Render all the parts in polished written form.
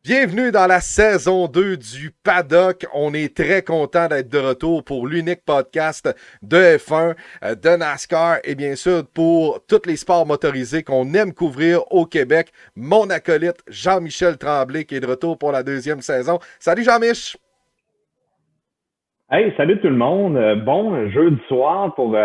Bienvenue dans la saison 2 du Paddock. On est très content d'être de retour pour l'unique podcast de F1, de NASCAR et bien sûr pour tous les sports motorisés qu'on aime couvrir au Québec. Mon acolyte Jean-Michel Tremblay qui est de retour pour la deuxième saison. Salut Jean-Mich! Hey, salut tout le monde. Bon jeudi soir pour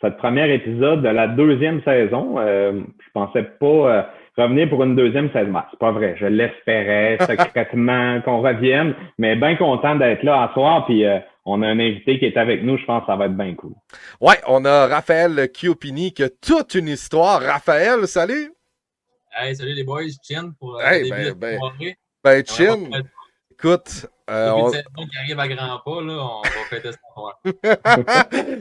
cette premier épisode de la deuxième saison. Je pensais pas revenir pour une deuxième saison. Ben, c'est pas vrai. Je l'espérais secrètement qu'on revienne, mais bien content d'être là à soir. Puis on a un invité qui est avec nous. Je pense que ça va être bien cool. Ouais, on a Raphaël Chiopini qui a toute une histoire. Raphaël, salut! Hey, salut les boys, Chin pour le Hey, début de ben, cette ben, soirée. ben, J'aimerais pas chin! faire Écoute, début de saison qui arrive à grands pas, là, on va fêter ça soir.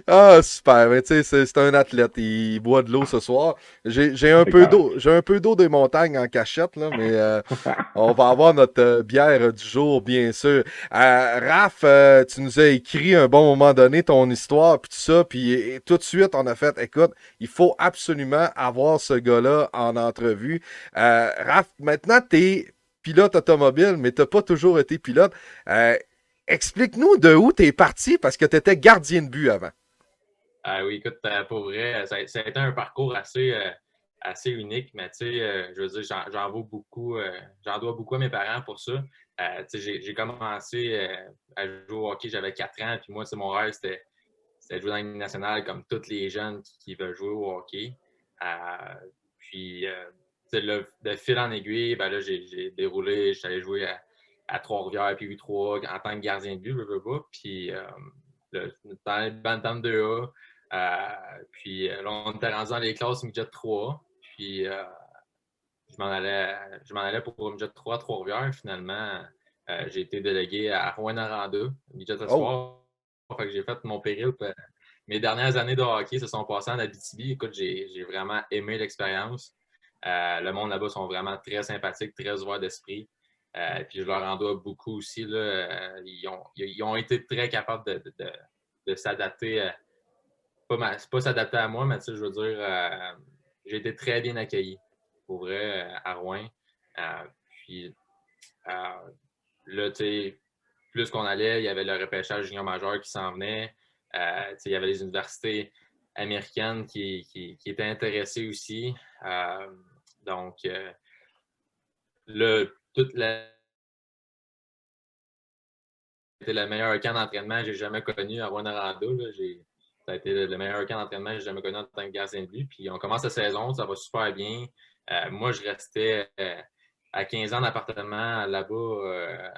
Ah, super. Mais tu sais, c'est un athlète. Il boit de l'eau ce soir. J'ai un C'est peu correct. d'eau. J'ai un peu d'eau des montagnes en cachette, là, mais on va avoir notre bière du jour, bien sûr. Raph, tu nous as écrit à un bon moment donné ton histoire, puis tout ça, puis et tout de suite, on a fait, écoute, il faut absolument avoir ce gars-là en entrevue. Raph, maintenant, t'es pilote automobile, mais t'as pas toujours été pilote. Euh, Explique-nous de où t'es parti parce que t'étais gardien de but avant. Ah oui, écoute, pour vrai, ça a été un parcours assez unique, mais tu sais, je veux dire, j'en vaux beaucoup, j'en dois beaucoup à mes parents pour ça. Tu sais, j'ai commencé à jouer au hockey, j'avais 4 ans, puis moi, c'est mon rêve, c'était de jouer dans la Ligue nationale comme tous les jeunes qui veulent jouer au hockey. Euh, puis, tu sais, de fil en aiguille, ben là, j'ai déroulé, j'allais jouer à Trois-Rivières, puis U3 en tant que gardien de but, je veux pas. Puis, dans les Bantam 2A, puis là, on était rendu dans les classes midget 3. Puis, je m'en allais pour midget 3 à Trois-Rivières. Finalement, j'ai été délégué à Rouyn-Noranda, midget Oh, espoir. Fait que j'ai fait mon périple. Mes dernières années de hockey se sont passées en Abitibi. Écoute, j'ai vraiment aimé l'expérience. Le monde là-bas sont vraiment très sympathiques, très ouverts d'esprit. Puis je leur en dois beaucoup aussi. Là. Ils ont été très capables de s'adapter. C'est pas s'adapter à moi, mais tu sais, je veux dire, j'ai été très bien accueilli, pour vrai, à Rouen. Puis euh, là, tu sais, plus qu'on allait, il y avait le repêchage junior majeur qui s'en venait. Il y avait les universités américaines qui étaient intéressées aussi. Donc, là, toute la c'était le meilleur camp d'entraînement que j'ai jamais connu à Rwanda. Ça a été le meilleur camp d'entraînement que j'ai jamais connu en tant que gardien de but. Puis on commence la saison, ça va super bien. Moi, je restais à 15 ans d'appartement là-bas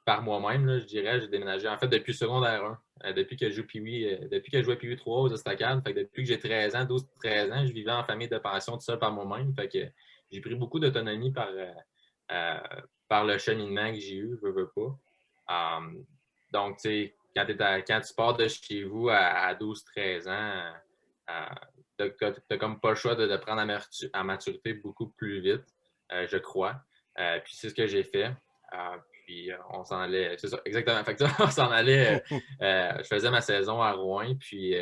par moi-même, là, je dirais. J'ai déménagé en fait depuis le secondaire 1. Depuis que je joue depuis que je jouais Pee 3 aux Estacades. Fait que depuis que j'ai 13 ans, 12-13 ans, je vivais en famille de pension tout seul par moi-même. Fait que j'ai pris beaucoup d'autonomie euh, par le cheminement que j'ai eu, je veux pas. Donc, tu sais, quand tu pars de chez vous à 12-13 ans, t'as comme pas le choix de prendre à maturité beaucoup plus vite, je crois. Puis c'est ce que j'ai fait. Puis on s'en allait, c'est ça, exactement. Fait que, on s'en allait, je faisais ma saison à Rouen, puis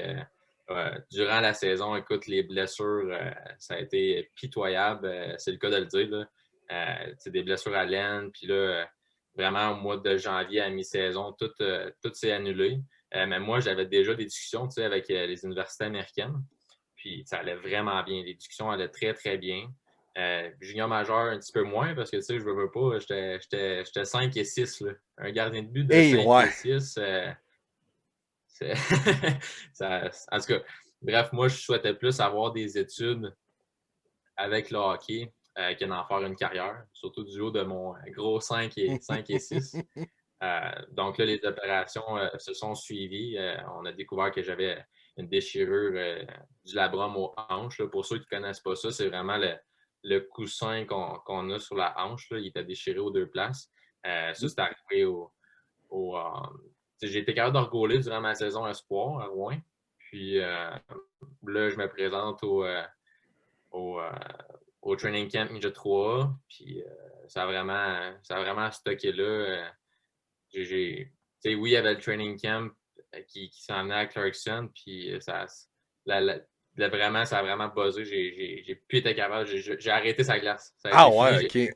durant la saison, écoute, les blessures, ça a été pitoyable, c'est le cas de le dire, là. Des blessures à l'aine, puis là, vraiment au mois de janvier à mi-saison, tout s'est annulé. Mais moi, j'avais déjà des discussions avec les universités américaines. Puis ça allait vraiment bien. Les discussions allaient très, très bien. Junior majeur, un petit peu moins, parce que tu sais, je veux pas, j'étais 5 et 6. Là. Un gardien de but de hey, 5 ouais. et 6, c'est en tout cas, bref, moi, je souhaitais plus avoir des études avec le hockey que d'en faire une carrière, surtout du haut de mon gros 5 et 6. Donc là, les opérations se sont suivies. On a découvert que j'avais une déchirure du labrum aux hanches. Là. Pour ceux qui ne connaissent pas ça, c'est vraiment le coussin qu'on a sur la hanche. Là. Il était déchiré aux deux places. Ça, c'est arrivé au j'ai été capable de regoler durant ma saison espoir à Rouen. Puis là, je me présente au, euh, au training camp Ninja 3. Puis ça a vraiment stocké là. Oui, il y avait le training camp qui s'en venait à Clarkson, puis là, vraiment, ça a vraiment buzzé. J'ai plus été capable. J'ai arrêté sa glace. Ça a Ah été fini. ouais,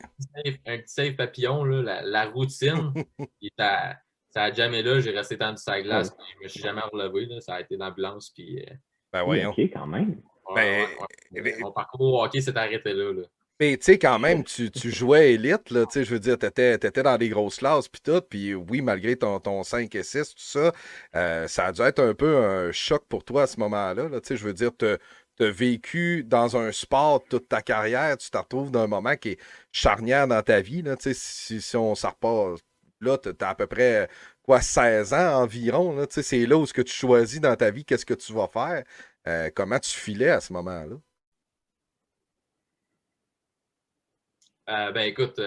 J'ai ok. un petit save papillon, là, la routine. Puis ça a jamais là. J'ai resté tendu sa glace. Oh, Puis je me suis jamais relevé. Là. Ça a été l'ambulance. Puis Ben OK, voyons. quand même. ouais, ouais, Ben, ouais. Mon parcours au hockey s'est arrêté là. Là. mais tu sais, quand même, tu jouais élite, là, tu sais, je veux dire, t'étais dans des grosses classes, puis tout, puis oui, malgré ton 5 et 6 tout ça, ça a dû être un peu un choc pour toi à ce moment-là, là, tu sais, je veux dire, t'as vécu dans un sport toute ta carrière, tu te retrouves dans un moment qui est charnière dans ta vie, là, tu sais, si on s'en repart, là, t'as à peu près, quoi, 16 ans environ, là, tu sais, c'est là où ce que tu choisis dans ta vie, qu'est-ce que tu vas faire, comment tu filais à ce moment-là? Ben écoute,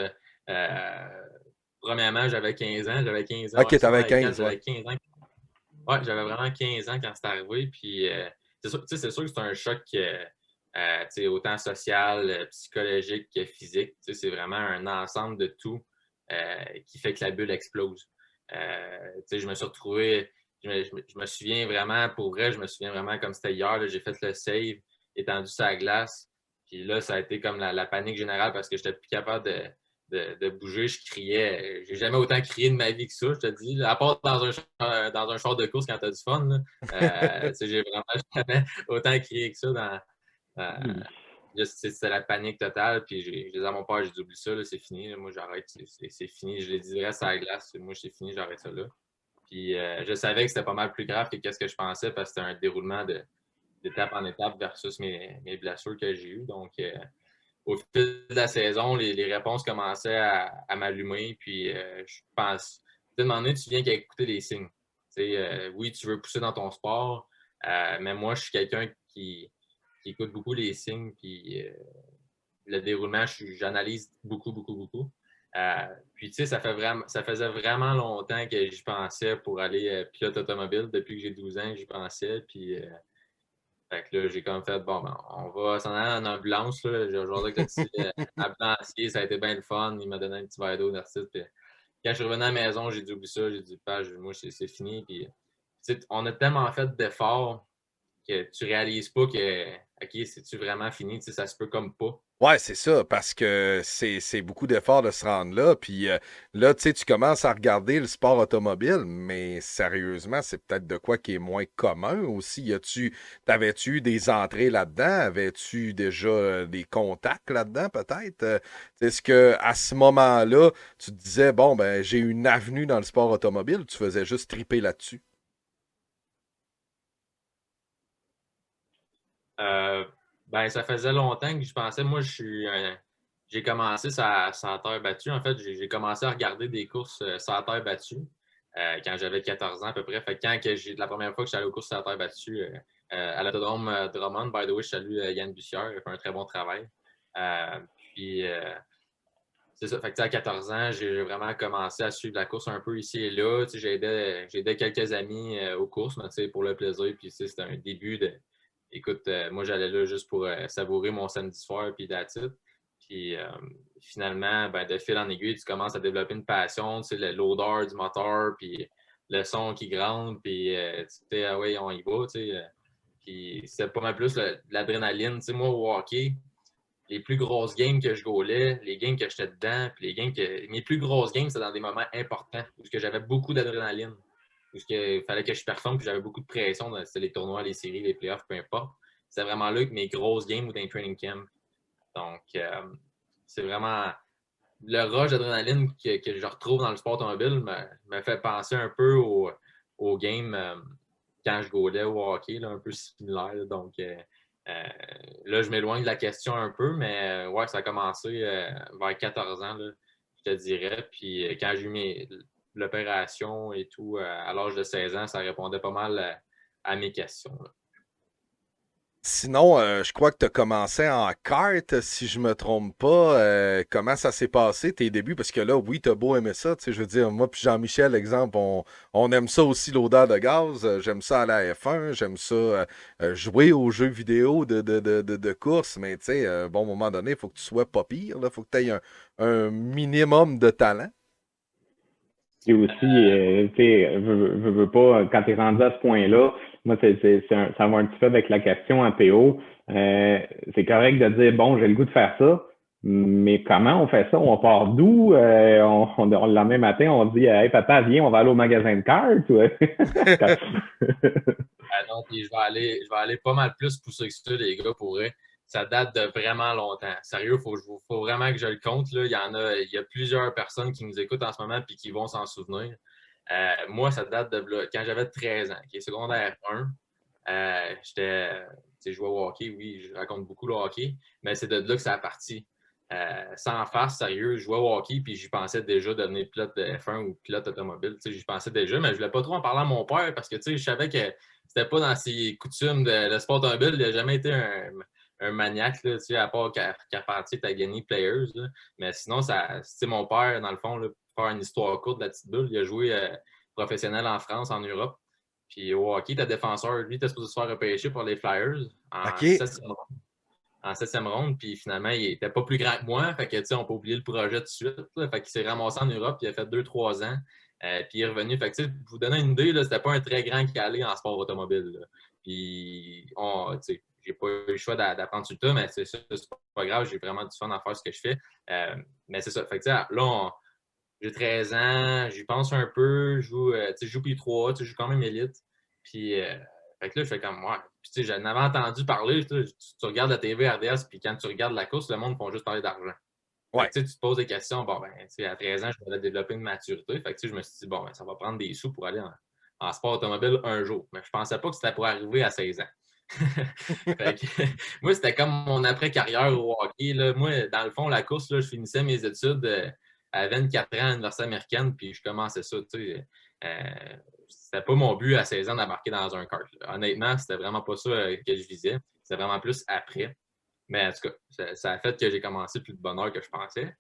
premièrement, j'avais 15 ans. J'avais 15 ans. Ouais, Ok, t'avais secondaire 4, 15, ouais. j'avais 15 ans. Ouais, j'avais vraiment 15 ans quand c'est arrivé. Puis, c'est sûr que c'est un choc tu sais, autant social, psychologique que physique. Tu sais, c'est vraiment un ensemble de tout qui fait que la bulle explose. Tu sais, je me suis retrouvé, je me souviens vraiment, pour vrai, je me souviens vraiment comme c'était hier. Là, j'ai fait le save, étendu sur la glace. Puis là, ça a été comme la panique générale parce que j'étais plus capable de bouger, je criais. J'ai jamais autant crié de ma vie que ça, je te dis. À part dans un char de course quand t'as du fun. Là. Tu sais, j'ai vraiment jamais autant crié que ça Hi. c'était la panique totale. Puis j'ai dit à mon père, j'ai dit oublie ça, là, c'est fini. Là. Moi, j'arrête, c'est fini. Je l'ai dit reste à la glace. Moi, c'est fini, j'arrête ça là. Puis je savais que c'était pas mal plus grave que ce que je pensais parce que c'était un déroulement d'étape en étape versus mes blessures que j'ai eues. Donc, au fil de la saison, les réponses commençaient à m'allumer. Puis je pense, à un moment donné, tu viens qu'à écouter les signes. Oui, tu veux pousser dans ton sport, mais moi, je suis quelqu'un qui écoute beaucoup les signes. Puis le déroulement, j'analyse beaucoup, beaucoup, beaucoup. Puis, tu sais, ça faisait vraiment longtemps que j'y pensais pour aller pilote automobile. Depuis que j'ai 12 ans, j'y pensais. Puis, fait que là, j'ai comme fait, bon, ben, on va s'en aller en ambulance. Là. J'ai aujourd'hui avec le petit ambulancier, ça a été bien le fun. Il m'a donné un petit verre d'eau, merci. Puis, quand je suis revenu à la maison, j'ai dit, oublie ça. J'ai dit, page, moi, c'est fini. Puis, on a tellement fait d'efforts que tu réalises pas que, OK, c'est-tu vraiment fini? Ça se peut comme pas. Ouais, c'est ça, parce que c'est beaucoup d'efforts de se rendre là. Puis là, tu sais, tu commences à regarder le sport automobile, mais sérieusement, c'est peut-être de quoi qui est moins commun aussi. T'avais-tu eu des entrées là-dedans? Avais-tu déjà des contacts là-dedans, peut-être? Est-ce que à ce moment-là, tu te disais, bon, ben, j'ai une avenue dans le sport automobile, tu faisais juste triper là-dessus? Euh, ben, ça faisait longtemps que je pensais. Moi, j'ai commencé sur terre battue. En fait, j'ai commencé à regarder des courses sur terre battue quand j'avais 14 ans à peu près. Fait que la première fois que j'allais aux courses sur terre battue à l'autodrome Drummond, by the way, je salue Yann Bussière, il a fait un très bon travail. Puis, c'est ça. Fait que, à 14 ans, j'ai vraiment commencé à suivre la course un peu ici et là. J'aidais quelques amis aux courses, mais, pour le plaisir. Puis c'était un début de. Écoute, moi, j'allais là juste pour savourer mon samedi soir, puis that's it. Puis finalement, ben, de fil en aiguille, tu commences à développer une passion, l'odeur du moteur, puis le son qui gronde, puis tu sais, ah ouais, on y va, tu sais. Puis c'est pas mal plus l'adrénaline. Tu sais, moi, au hockey, les plus grosses games que je gaulais, les games que j'étais dedans, puis mes plus grosses games, c'était dans des moments importants où j'avais beaucoup d'adrénaline, où il fallait que je performe, puis j'avais beaucoup de pression. C'était les tournois, les séries, les playoffs, peu importe. C'était vraiment là que mes grosses games ou dans les training camp. Donc, c'est vraiment le rush d'adrénaline que je retrouve dans le sport automobile me fait penser un peu au game quand je gaulais au hockey, là, un peu similaire. Là. Donc, euh, là, je m'éloigne de la question un peu, mais ouais, ça a commencé vers 14 ans, là, je te dirais. Puis quand j'ai eu l'opération et tout, à l'âge de 16 ans, ça répondait pas mal à mes questions. Là. Sinon, je crois que tu as commencé en kart, si je me trompe pas. Comment ça s'est passé, tes débuts? Parce que là, oui, t'as beau aimer ça. Tu sais, je veux dire, moi puis Jean-Michel, exemple, on aime ça aussi, l'odeur de gaz. J'aime ça à la F1. J'aime ça jouer aux jeux vidéo de course. Mais tu sais, bon, à un moment donné, il faut que tu sois pas pire. Il faut que tu aies un minimum de talent. Et aussi, tu sais, veux pas, quand tu es rendu à ce point-là, Moi, ça va un petit peu avec la question à PO. C'est correct de dire, bon, j'ai le goût de faire ça, mais comment on fait ça? On part d'où? Le lendemain matin, on dit, hey, papa, viens, on va aller au magasin de cartes. Ah non, puis je vais aller pas mal plus pousser que ça, les gars, pour vrai. Ça date de vraiment longtemps. Sérieux, faut vraiment que je le compte. Là. Il y a plusieurs personnes qui nous écoutent en ce moment et qui vont s'en souvenir. Moi, ça date de quand j'avais 13 ans, qui est secondaire 1. Je jouais au hockey, oui, je raconte beaucoup le hockey, mais c'est de là que ça a parti. Sans farce, sérieux, je jouais au hockey puis j'y pensais déjà devenir pilote de F1 ou pilote automobile. J'y pensais déjà, mais je ne voulais pas trop en parler à mon père parce que je savais que c'était pas dans ses coutumes de sport automobile. Il n'a jamais été un maniaque, là, à part qu'à partir de gagné Players. Là. Mais sinon, mon père, dans le fond, là, pour faire une histoire courte de la petite bulle, il a joué professionnel en France, en Europe. Puis au hockey, il était défenseur. Lui, il était supposé se faire repêcher pour les Flyers en OK. 7e ronde, puis finalement, il n'était pas plus grand que moi. Fait que, on peut oublier le projet tout de suite. Là. Fait qu'il s'est ramassé en Europe, il a fait 2-3 ans. Puis il est revenu. Fait que, pour vous donner une idée, c'était pas un très grand calé en sport automobile. Là. Puis, j'ai pas eu le choix d'apprendre sur le tas, mais c'est pas grave. J'ai vraiment du fun à faire ce que je fais. Mais c'est ça. Fait que, là, j'ai 13 ans, j'y pense un peu. Je joue P3, je joue quand même élite. Puis, fait que là, je fais comme moi. Puis, j'en avais entendu parler. Tu regardes la TV RDS, puis quand tu regardes la course, le monde font juste parler d'argent. Ouais. Tu te poses des questions. Bon, à 13 ans, je voulais développer une maturité. Fait que, je me suis dit, bon, ça va prendre des sous pour aller en sport automobile un jour. Mais je pensais pas que c'était pour arriver à 16 ans. Fait que, moi, c'était comme mon après-carrière au hockey. Là. Moi, dans le fond, la course, là, je finissais mes études à 24 ans à l'université américaine, puis je commençais ça. C'était pas mon but à 16 ans d'embarquer dans un kart. Là. Honnêtement, c'était vraiment pas ça que je visais. C'était vraiment plus après. Mais en tout cas, ça a fait que j'ai commencé plus de bonne heure que je pensais.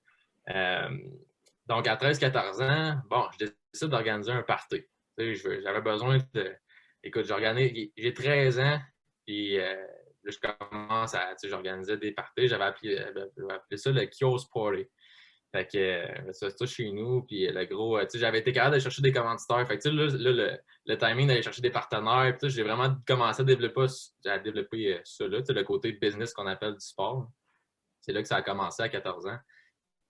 Donc, à 13-14 ans, bon, je décide d'organiser un party. J'avais besoin de. Écoute, j'ai 13 ans, puis là, je commence à. J'organisais des parties. J'avais appelé ça le Kiosk Party. Fait que ça chez nous, puis le gros, j'avais été capable de chercher des commanditaires. Fait que là, le timing d'aller chercher des partenaires, puis j'ai vraiment commencé à développer ça là, le côté business qu'on appelle du sport. C'est là que ça a commencé à 14 ans.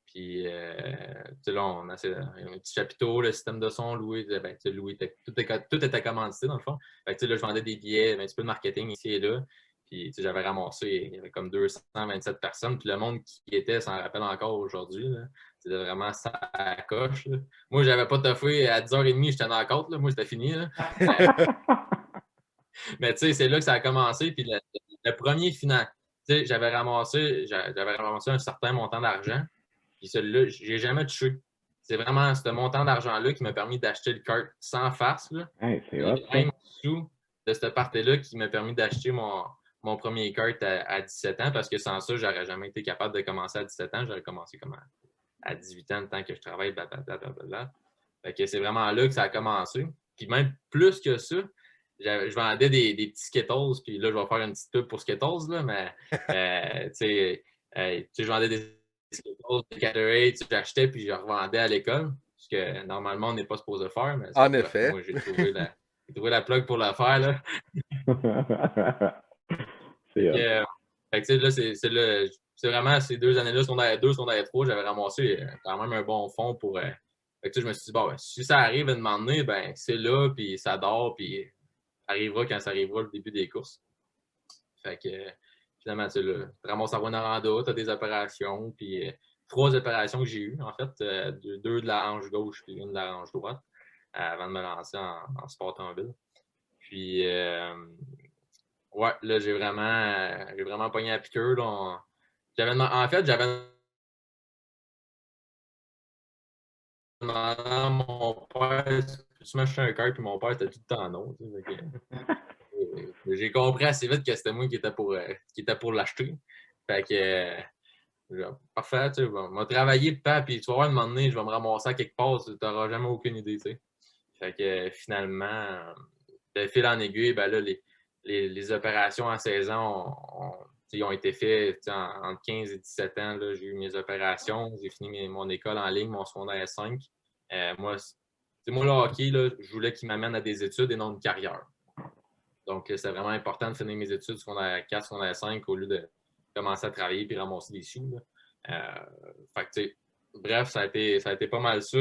Puis là, on a un petit chapiteau, le système de son loué, tout était commandité dans le fond. Fait que là, je vendais des billets, un petit peu de marketing ici et là. Puis j'avais ramassé, il y avait comme 227 personnes. Puis le monde qui était s'en rappelle encore aujourd'hui. C'était vraiment ça à la coche. Là. Moi, j'avais pas toffé à 10h30, j'étais dans la côte. Là. Moi, c'était fini. Là. Mais c'est là que ça a commencé. Puis le premier final, j'avais ramassé un certain montant d'argent. Puis celui-là, je n'ai jamais touché. C'est vraiment ce montant d'argent-là qui m'a permis d'acheter le kart sans farce. Là. Hey, c'est hot, même hein? Sous de cette partie-là qui m'a permis d'acheter mon premier kart à 17 ans parce que sans ça, j'aurais jamais été capable de commencer à 17 ans. J'aurais commencé comme à 18 ans, le temps que je travaille, blablabla. Fait que c'est vraiment là que ça a commencé. Puis même plus que ça, je vendais des petits Skittles, puis là, je vais faire une petite pub pour Skittles, là, mais je vendais des Skittles, des Gatorade, j'achetais puis je revendais à l'école, ce que normalement, on n'est pas supposé faire. Mais en effet. Moi, j'ai trouvé la plug pour le faire. Là. C'est vraiment ces 2 années-là, secondaire 2, secondaire 3, j'avais ramassé quand même un bon fond pour. Je me suis dit, bon, si ça arrive à un moment donné, ben, c'est là, puis ça dort, puis ça arrivera quand ça arrivera le début des courses. Fait que finalement, tu ramasses à Rwanda, tu as des opérations, puis 3 opérations que j'ai eues, en fait, 2 de la hanche gauche puis 1 de la hanche droite, avant de me lancer en sport automobile. Puis, ouais, là, j'ai vraiment pogné la piqûre. Là, en fait, j'avais demandé à mon père si tu m'achetais un cœur, puis mon père était tout le temps non. J'ai compris assez vite que c'était moi qui était pour l'acheter. Fait que, parfait, tu sais, on va travailler, papa, puis tu vas voir, un moment donné, je vais me ramasser à quelque part, tu n'auras jamais aucune idée, tu sais. Fait que finalement, de fil en aiguille, ben là, les opérations en 16 ans ont été faites entre 15 et 17 ans. Là, j'ai eu mes opérations, j'ai fini mon école en ligne, mon secondaire 5. Moi, le hockey, là, je voulais qu'il m'amène à des études et non une carrière. Donc, c'était vraiment important de finir mes études secondaire 4, secondaire 5 au lieu de commencer à travailler puis ramasser des sous. Fait que, tu sais, bref, ça a été pas mal ça.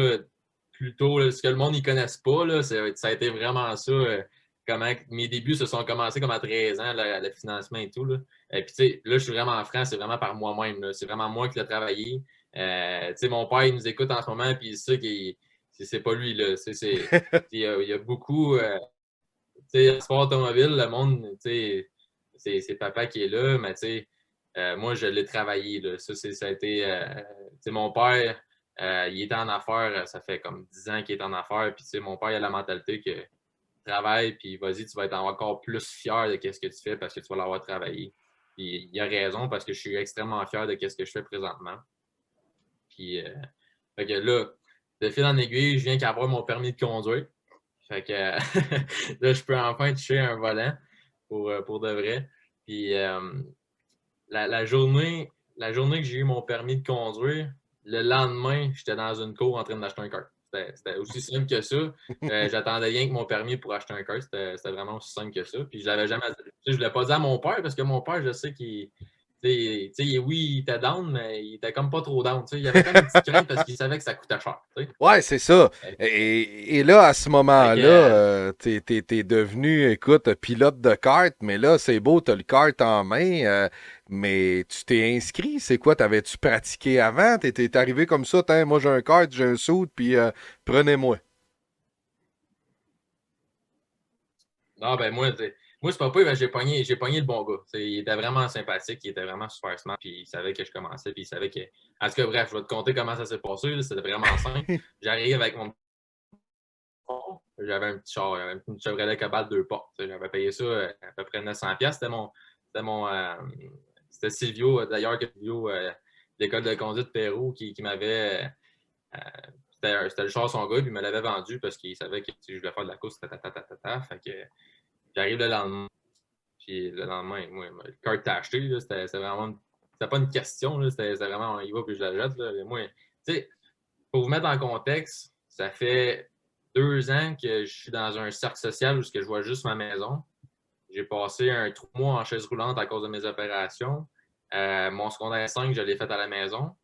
Plutôt, là, ce que le monde n'y connaisse pas, là, ça a été vraiment ça. Comment mes débuts se sont commencés comme à 13 ans, le financement et tout. Là. Et puis, tu sais, là, je suis vraiment franc, c'est vraiment par moi-même. Là. C'est vraiment moi qui l'ai travaillé. Tu sais, mon père, il nous écoute en ce moment, puis c'est pas lui. Là. Il y a beaucoup. Tu sais, sport automobile, le monde, tu sais, c'est papa qui est là, mais tu sais, moi, je l'ai travaillé. Là. Ça a été. Tu sais, mon père, il était en affaires, ça fait comme 10 ans qu'il est en affaires, puis tu sais, mon père, il a la mentalité que travaille, puis vas-y, tu vas être encore plus fier de ce que tu fais parce que tu vas l'avoir travaillé. Puis il a raison parce que je suis extrêmement fier de ce que je fais présentement. Puis, fait que là, de fil en aiguille, je viens qu'avoir mon permis de conduire. Fait que là, je peux enfin toucher un volant pour de vrai. Puis la journée que j'ai eu mon permis de conduire, le lendemain, j'étais dans une cour en train d'acheter un kart. C'était aussi simple que ça. J'attendais rien que mon permis pour acheter un kart. C'était vraiment aussi simple que ça. Puis je l'avais jamais. Je ne l'ai pas dit à mon père parce que mon père, je sais qu'il. Oui, il était down, mais il était comme pas trop down. Il avait comme une petite crainte parce qu'il savait que ça coûtait cher. Ouais, c'est ça. Et là, à ce moment-là, t'es devenu, écoute, pilote de kart, mais là, c'est beau, t'as le kart en main, mais tu t'es inscrit, c'est quoi? T'avais-tu pratiqué avant? T'es arrivé comme ça, moi j'ai un kart, j'ai un soude, puis prenez-moi. Non, ben moi, c'est pas pire, mais j'ai pogné le bon gars. Il était vraiment sympathique, il était vraiment super smart, puis il savait que je commençais, puis il savait que. En tout cas, bref, je vais te conter comment ça s'est passé. C'était vraiment simple. J'arrive avec mon j'avais un petit char, une Chevrolet Cobalt 2 portes. J'avais payé ça à peu près 900$. C'était Silvio, d'ailleurs, Silvio, l'école de conduite de Pérou, qui m'avait. C'était le char son gars, puis il me l'avait vendu parce qu'il savait que je voulais faire de la course. Fait que j'arrive le lendemain. Puis le lendemain, moi, le kart t'a acheté, c'était vraiment. C'était pas une question, c'était vraiment on y va puis je la jette. Là. Moi, tu sais, pour vous mettre en contexte, ça fait 2 ans que je suis dans un cercle social où je vois juste ma maison. J'ai passé 3 mois en chaise roulante à cause de mes opérations. Mon secondaire 5, je l'ai fait à la maison.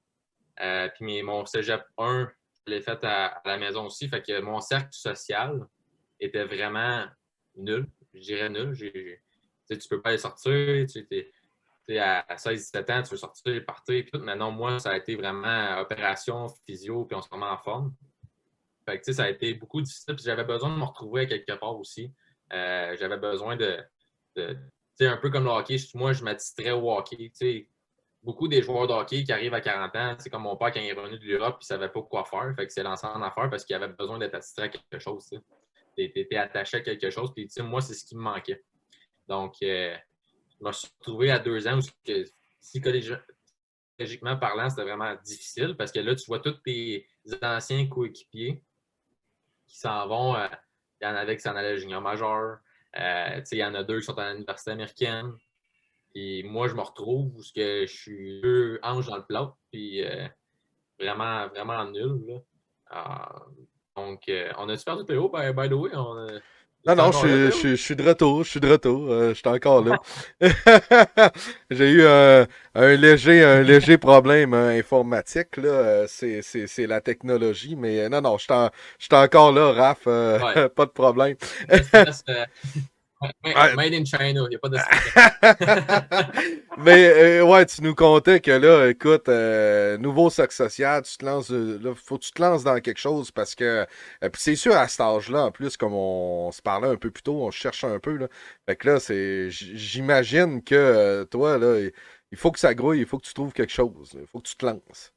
Puis mon cégep 1, je l'ai fait à la maison aussi. Fait que mon cercle social était vraiment nul. Je dirais nul. Tu peux pas aller sortir. À 16-17 ans, tu veux sortir, partir, puis tout. Mais non, moi, ça a été vraiment opération, physio, puis on se remet en forme. Fait que, ça a été beaucoup difficile. Puis j'avais besoin de me retrouver à quelque part aussi. J'avais besoin un peu comme le hockey. Moi, je m'attitrais au hockey. Beaucoup des joueurs de hockey qui arrivent à 40 ans, c'est comme mon père quand il est revenu de l'Europe, il ne savait pas quoi faire. Fait que c'est lancé en affaires parce qu'il avait besoin d'être attitré à quelque chose. Tu étais attaché à quelque chose. Puis, moi, c'est ce qui me manquait. Donc, je me suis retrouvé à 2 ans où psychologiquement parlant, c'était vraiment difficile parce que là, tu vois tous tes anciens coéquipiers qui s'en vont. Il y en avait qui s'en allaient junior majeur. Il y en a 2 qui sont à l'université américaine. Puis moi, je me retrouve où je suis 2 anges dans le plat. Puis vraiment, vraiment nul. Là. Donc, on a-tu perdu PO, by the way? Non, C'est non, encore là, PO? je suis de retour, je suis encore là. J'ai eu un léger problème informatique, là. C'est la technologie, mais non, non, je suis encore là, Raph, Ouais. pas de problème. Made in China, il n'y a pas de Mais ouais, tu nous contais que là, écoute, nouveau sac social, tu te lances, là, faut que tu te lances dans quelque chose parce que, puis c'est sûr à cet âge-là, en plus, comme on se parlait un peu plus tôt, on cherche un peu là. Fait que là, j'imagine que toi là, il faut que ça grouille, il faut que tu trouves quelque chose, il faut que tu te lances.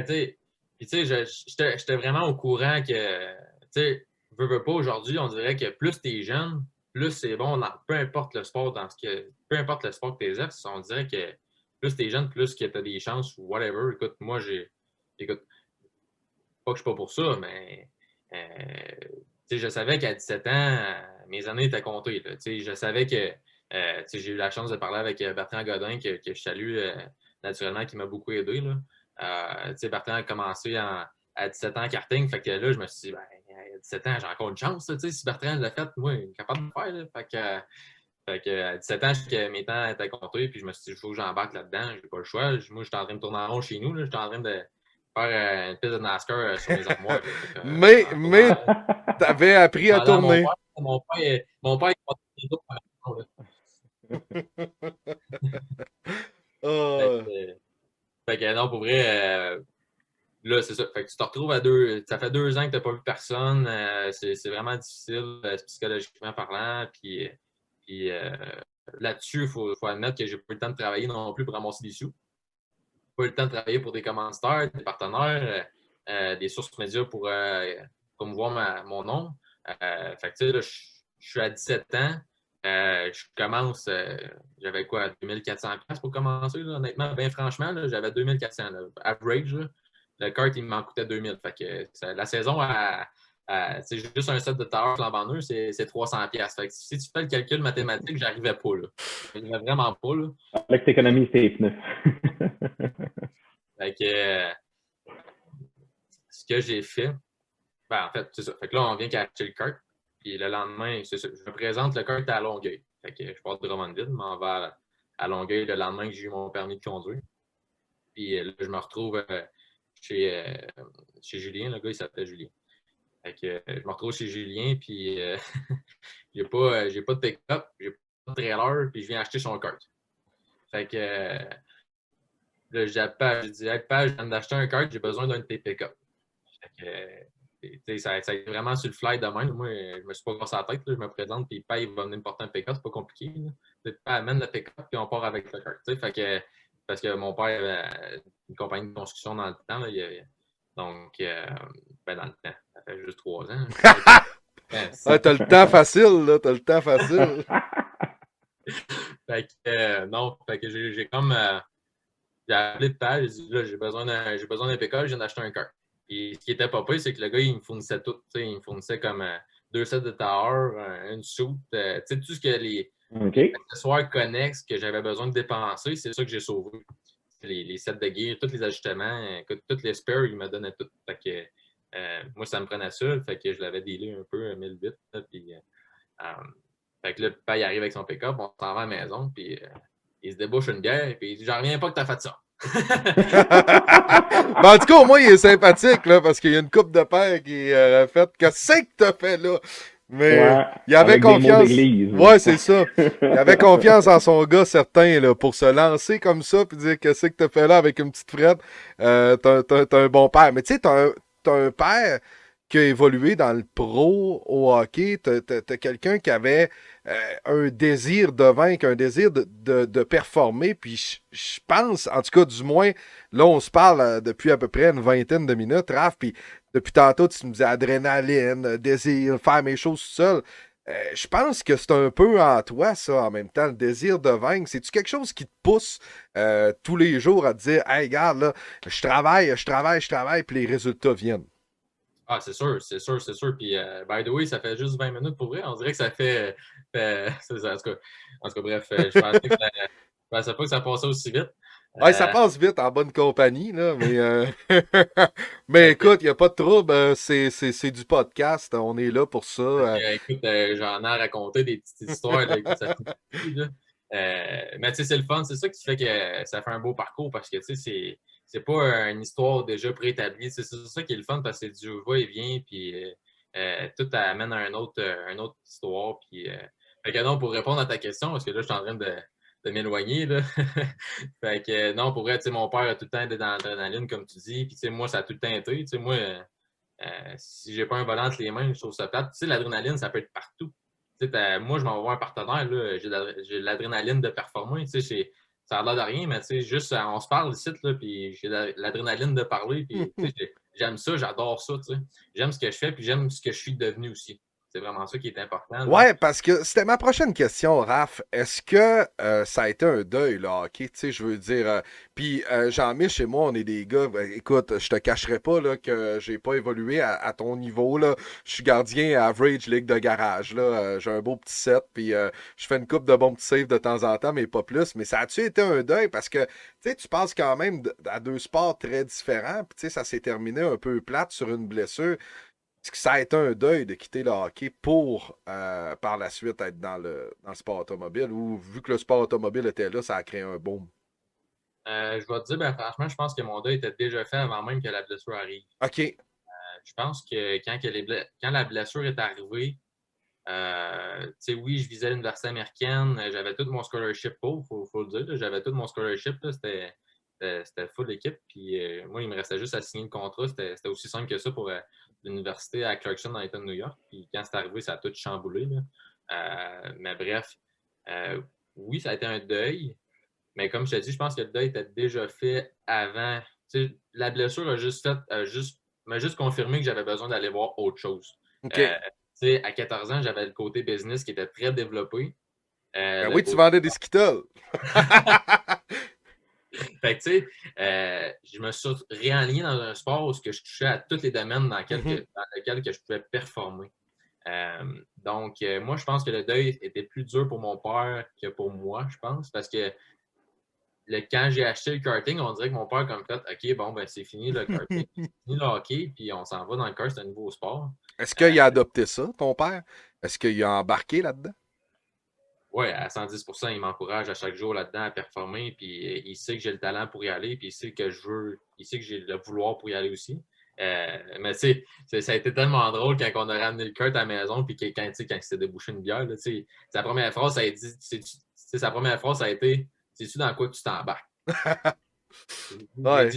Tu sais, j'étais vraiment au courant que, tu sais, veux pas aujourd'hui, on dirait que plus t'es jeune, plus c'est bon, peu importe le sport peu importe le sport que t'es exerces, on dirait que plus t'es jeune, plus que t'as des chances ou whatever. Écoute, écoute, pas que je suis pas pour ça, mais, je savais qu'à 17 ans, mes années étaient comptées, là. Je savais que, j'ai eu la chance de parler avec Bertrand Godin, que je salue naturellement, qui m'a beaucoup aidé, là. Bertrand a commencé à 17 ans en karting, fait que là, je me suis dit, ben, à 17 ans, j'ai encore une chance. Tu sais, si Bertrand l'a fait, moi, il est capable de le faire. Là. Fait que à 17 ans, je sais que mes temps étaient comptés, puis je me suis dit, il faut que j'embarque là-dedans, j'ai pas le choix. Moi, j'étais en train de tourner en rond chez nous, j'étais en train de faire une piste de NASCAR sur mes armoires. Là. Fait que, mais t'avais appris à tourner. Mon père, il m'a donné d'autres par exemple, là. Fait Ah, que, fait que non, pour vrai, là, c'est ça. Fait que tu te retrouves à deux. Ça fait 2 ans que tu n'as pas vu personne. C'est vraiment difficile, psychologiquement parlant. Puis là-dessus, il faut admettre que j'ai pas eu le temps de travailler non plus pour ramasser des sous. Pas eu le temps de travailler pour des commanditaires, des partenaires, des sources médias pour promouvoir mon nom. Fait que tu sais, là, je suis à 17 ans. Je commence, j'avais quoi, 2400$ pour commencer, là, honnêtement, bien franchement, là, j'avais 2400, là, average. Là. Le kart, il m'en coûtait 2000. Fait que la saison, c'est juste un set de tower flambant neuf, c'est 300$. Fait que si tu fais le calcul mathématique, j'arrivais pas, là. J'arrivais vraiment pas, là. Là que t'économises tes pneus. Fait que ce que j'ai fait, ben, en fait, c'est ça. Fait que là, on vient qu'acheter le kart. Puis le lendemain, c'est ça. Je me présente le kart à Longueuil. Fait que je pars de Drummondville, je m'en vais à Longueuil le lendemain que j'ai eu mon permis de conduire. Puis là, je me retrouve chez Julien. Le gars, il s'appelle Julien. Fait que je me retrouve chez Julien, puis j'ai pas de pick-up, j'ai pas de trailer, puis je viens acheter son kart. Fait que là, j'ai dit, hey, Page, je viens d'acheter un kart, j'ai besoin d'un de tes pick-up. Fait que, ça a été vraiment sur le fly de même. Moi, je me suis pas cassé la tête, là, je me présente, puis Page va venir me porter un pick-up, c'est pas compliqué. Page amène le pick-up, puis on part avec le kart. Fait que, parce que mon père avait une compagnie de construction dans le temps, là, donc, dans le temps, ça fait juste 3 ans. ouais, t'as le temps facile, là. T'as le temps facile. Fait que, non, fait que j'ai comme. J'ai appelé de page, j'ai dit là, j'ai besoin d'un pick-up, je viens d'acheter un cart. Puis ce qui était pas pire, c'est que le gars, il me fournissait tout. Il me fournissait comme 2 sets de tower, une soute, tout ce que les accessoires connexes que j'avais besoin de dépenser, c'est ça que j'ai sauvé. Les sets de gear, tous les ajustements, tous les spares, il me donnait tout. Fait que moi, ça me prenait ça, fait que je l'avais dealé un peu à 1008. Puis, fait que là, il arrive avec son pick-up, on s'en va à la maison, puis il se débouche une bière, puis il dit, j'en reviens pas que t'as fait ça. Ben, en tout cas, au moins, il est sympathique, là, parce qu'il y a une coupe de paire qui a fait « Qu'est-ce que t'as fait là? » Mais ouais, il avait confiance. Ouais, c'est ça. Il avait confiance en son gars, certain, là, pour se lancer comme ça, puis dire « Qu'est-ce que t'as fait là avec une petite frette? T'as un bon père. » Mais tu sais, t'as un père qui a évolué dans le pro au hockey. T'as quelqu'un qui avait un désir de vaincre, un désir de performer. Puis je pense, en tout cas, du moins, là, on se parle depuis à peu près une vingtaine de minutes, Raph. Puis depuis tantôt, tu me dis adrénaline, désir, faire mes choses tout seul. Je pense que c'est un peu en toi, ça, en même temps, le désir de vaincre. C'est-tu quelque chose qui te pousse tous les jours à te dire, hey, regarde, là, je travaille, puis les résultats viennent? Ah, c'est sûr. Puis, by the way, ça fait juste 20 minutes pour vrai. On dirait que ça fait. C'est ça, en tout cas, bref, je pensais pas que ça passait aussi vite. Ouais, ça passe vite en bonne compagnie, là, mais écoute, il n'y a pas de trouble, c'est du podcast, on est là pour ça. Écoute, j'en ai raconté des petites histoires là, que ça fait là. Mais tu sais, c'est le fun, c'est ça qui fait que ça fait un beau parcours parce que tu sais, c'est pas une histoire déjà préétablie. C'est ça qui est le fun parce que c'est du va-et-vient, puis tout amène à une autre histoire. Puis, fait que non, pour répondre à ta question, parce que là, je suis en train de m'éloigner. Là. Fait que non, pour vrai, tu sais, mon père a tout le temps été dans l'adrénaline, comme tu dis. Puis, tu sais, moi, ça a tout le temps été. Tu sais, moi, si j'ai pas un volant entre les mains, je trouve ça plate. Tu sais, l'adrénaline, ça peut être partout. Tu sais, moi, je m'en vais voir un partenaire, là, j'ai de l'adrénaline de performer. Tu sais, ça a l'air de rien, mais tu sais, juste, on se parle ici, là, puis j'ai l'adrénaline de parler, puis tu sais, j'aime ça, j'adore ça, tu sais. J'aime ce que je fais, puis j'aime ce que je suis devenu aussi. C'est vraiment ça qui est important. Là. Ouais, parce que c'était ma prochaine question, Raph. Est-ce que ça a été un deuil, le hockey? Tu sais, je veux dire. Puis, Jean-Mich et moi, on est des gars. Écoute, je te cacherai pas là, que j'ai pas évolué à ton niveau. Là. Je suis gardien average ligue de garage. Là. J'ai un beau petit set. Puis, je fais une coupe de bons petits saves de temps en temps, mais pas plus. Mais ça a-tu été un deuil? Parce que, tu sais, tu passes quand même à deux sports très différents. Puis, tu sais, ça s'est terminé un peu plate sur une blessure. Est-ce que ça a été un deuil de quitter le hockey pour par la suite être dans le sport automobile ou vu que le sport automobile était là, ça a créé un boom? Je vais te dire, ben, franchement, je pense que mon deuil était déjà fait avant même que la blessure arrive. OK. Je pense que quand la blessure est arrivée, tu sais, oui, je visais l'université américaine, j'avais tout mon scholarship faut le dire, là, j'avais tout mon scholarship, là, c'était full équipe, puis moi, il me restait juste à signer le contrat, c'était aussi simple que ça pour l'université à Clarkson dans l'État de New York, puis quand c'est arrivé, ça a tout chamboulé, là. Mais bref, euh, oui, ça a été un deuil, mais comme je te dis, je pense que le deuil était déjà fait avant. Tu sais, la blessure m'a juste confirmé que j'avais besoin d'aller voir autre chose. OK. Tu sais, à 14 ans, j'avais le côté business qui était très développé. Ben Le oui, tu côté... vendais des Skittles. Fait que, tu sais, je me suis réaligné dans un sport où je touchais à tous les domaines Mhm. dans lesquels que je pouvais performer. Donc, moi, je pense que le deuil était plus dur pour mon père que pour moi, je pense, parce que quand j'ai acheté le karting, on dirait que mon père comme fait OK, bon, ben c'est fini le karting, c'est fini le hockey, puis on s'en va dans le kart, c'est un nouveau sport. Est-ce Euh, qu'il a adopté ça, ton père? Est-ce qu'il a embarqué là-dedans? ouais, à 110 il m'encourage à chaque jour là-dedans à performer, puis il sait que j'ai le talent pour y aller, puis il sait que il sait que j'ai le vouloir pour y aller aussi. Mais tu sais, ça a été tellement drôle quand on a ramené le kart à la maison, puis quand il s'est débouché une bière, là, sa première phrase, ça a dit, sa première phrase, ça a été sais-tu dans quoi tu t'embarques? Ouais.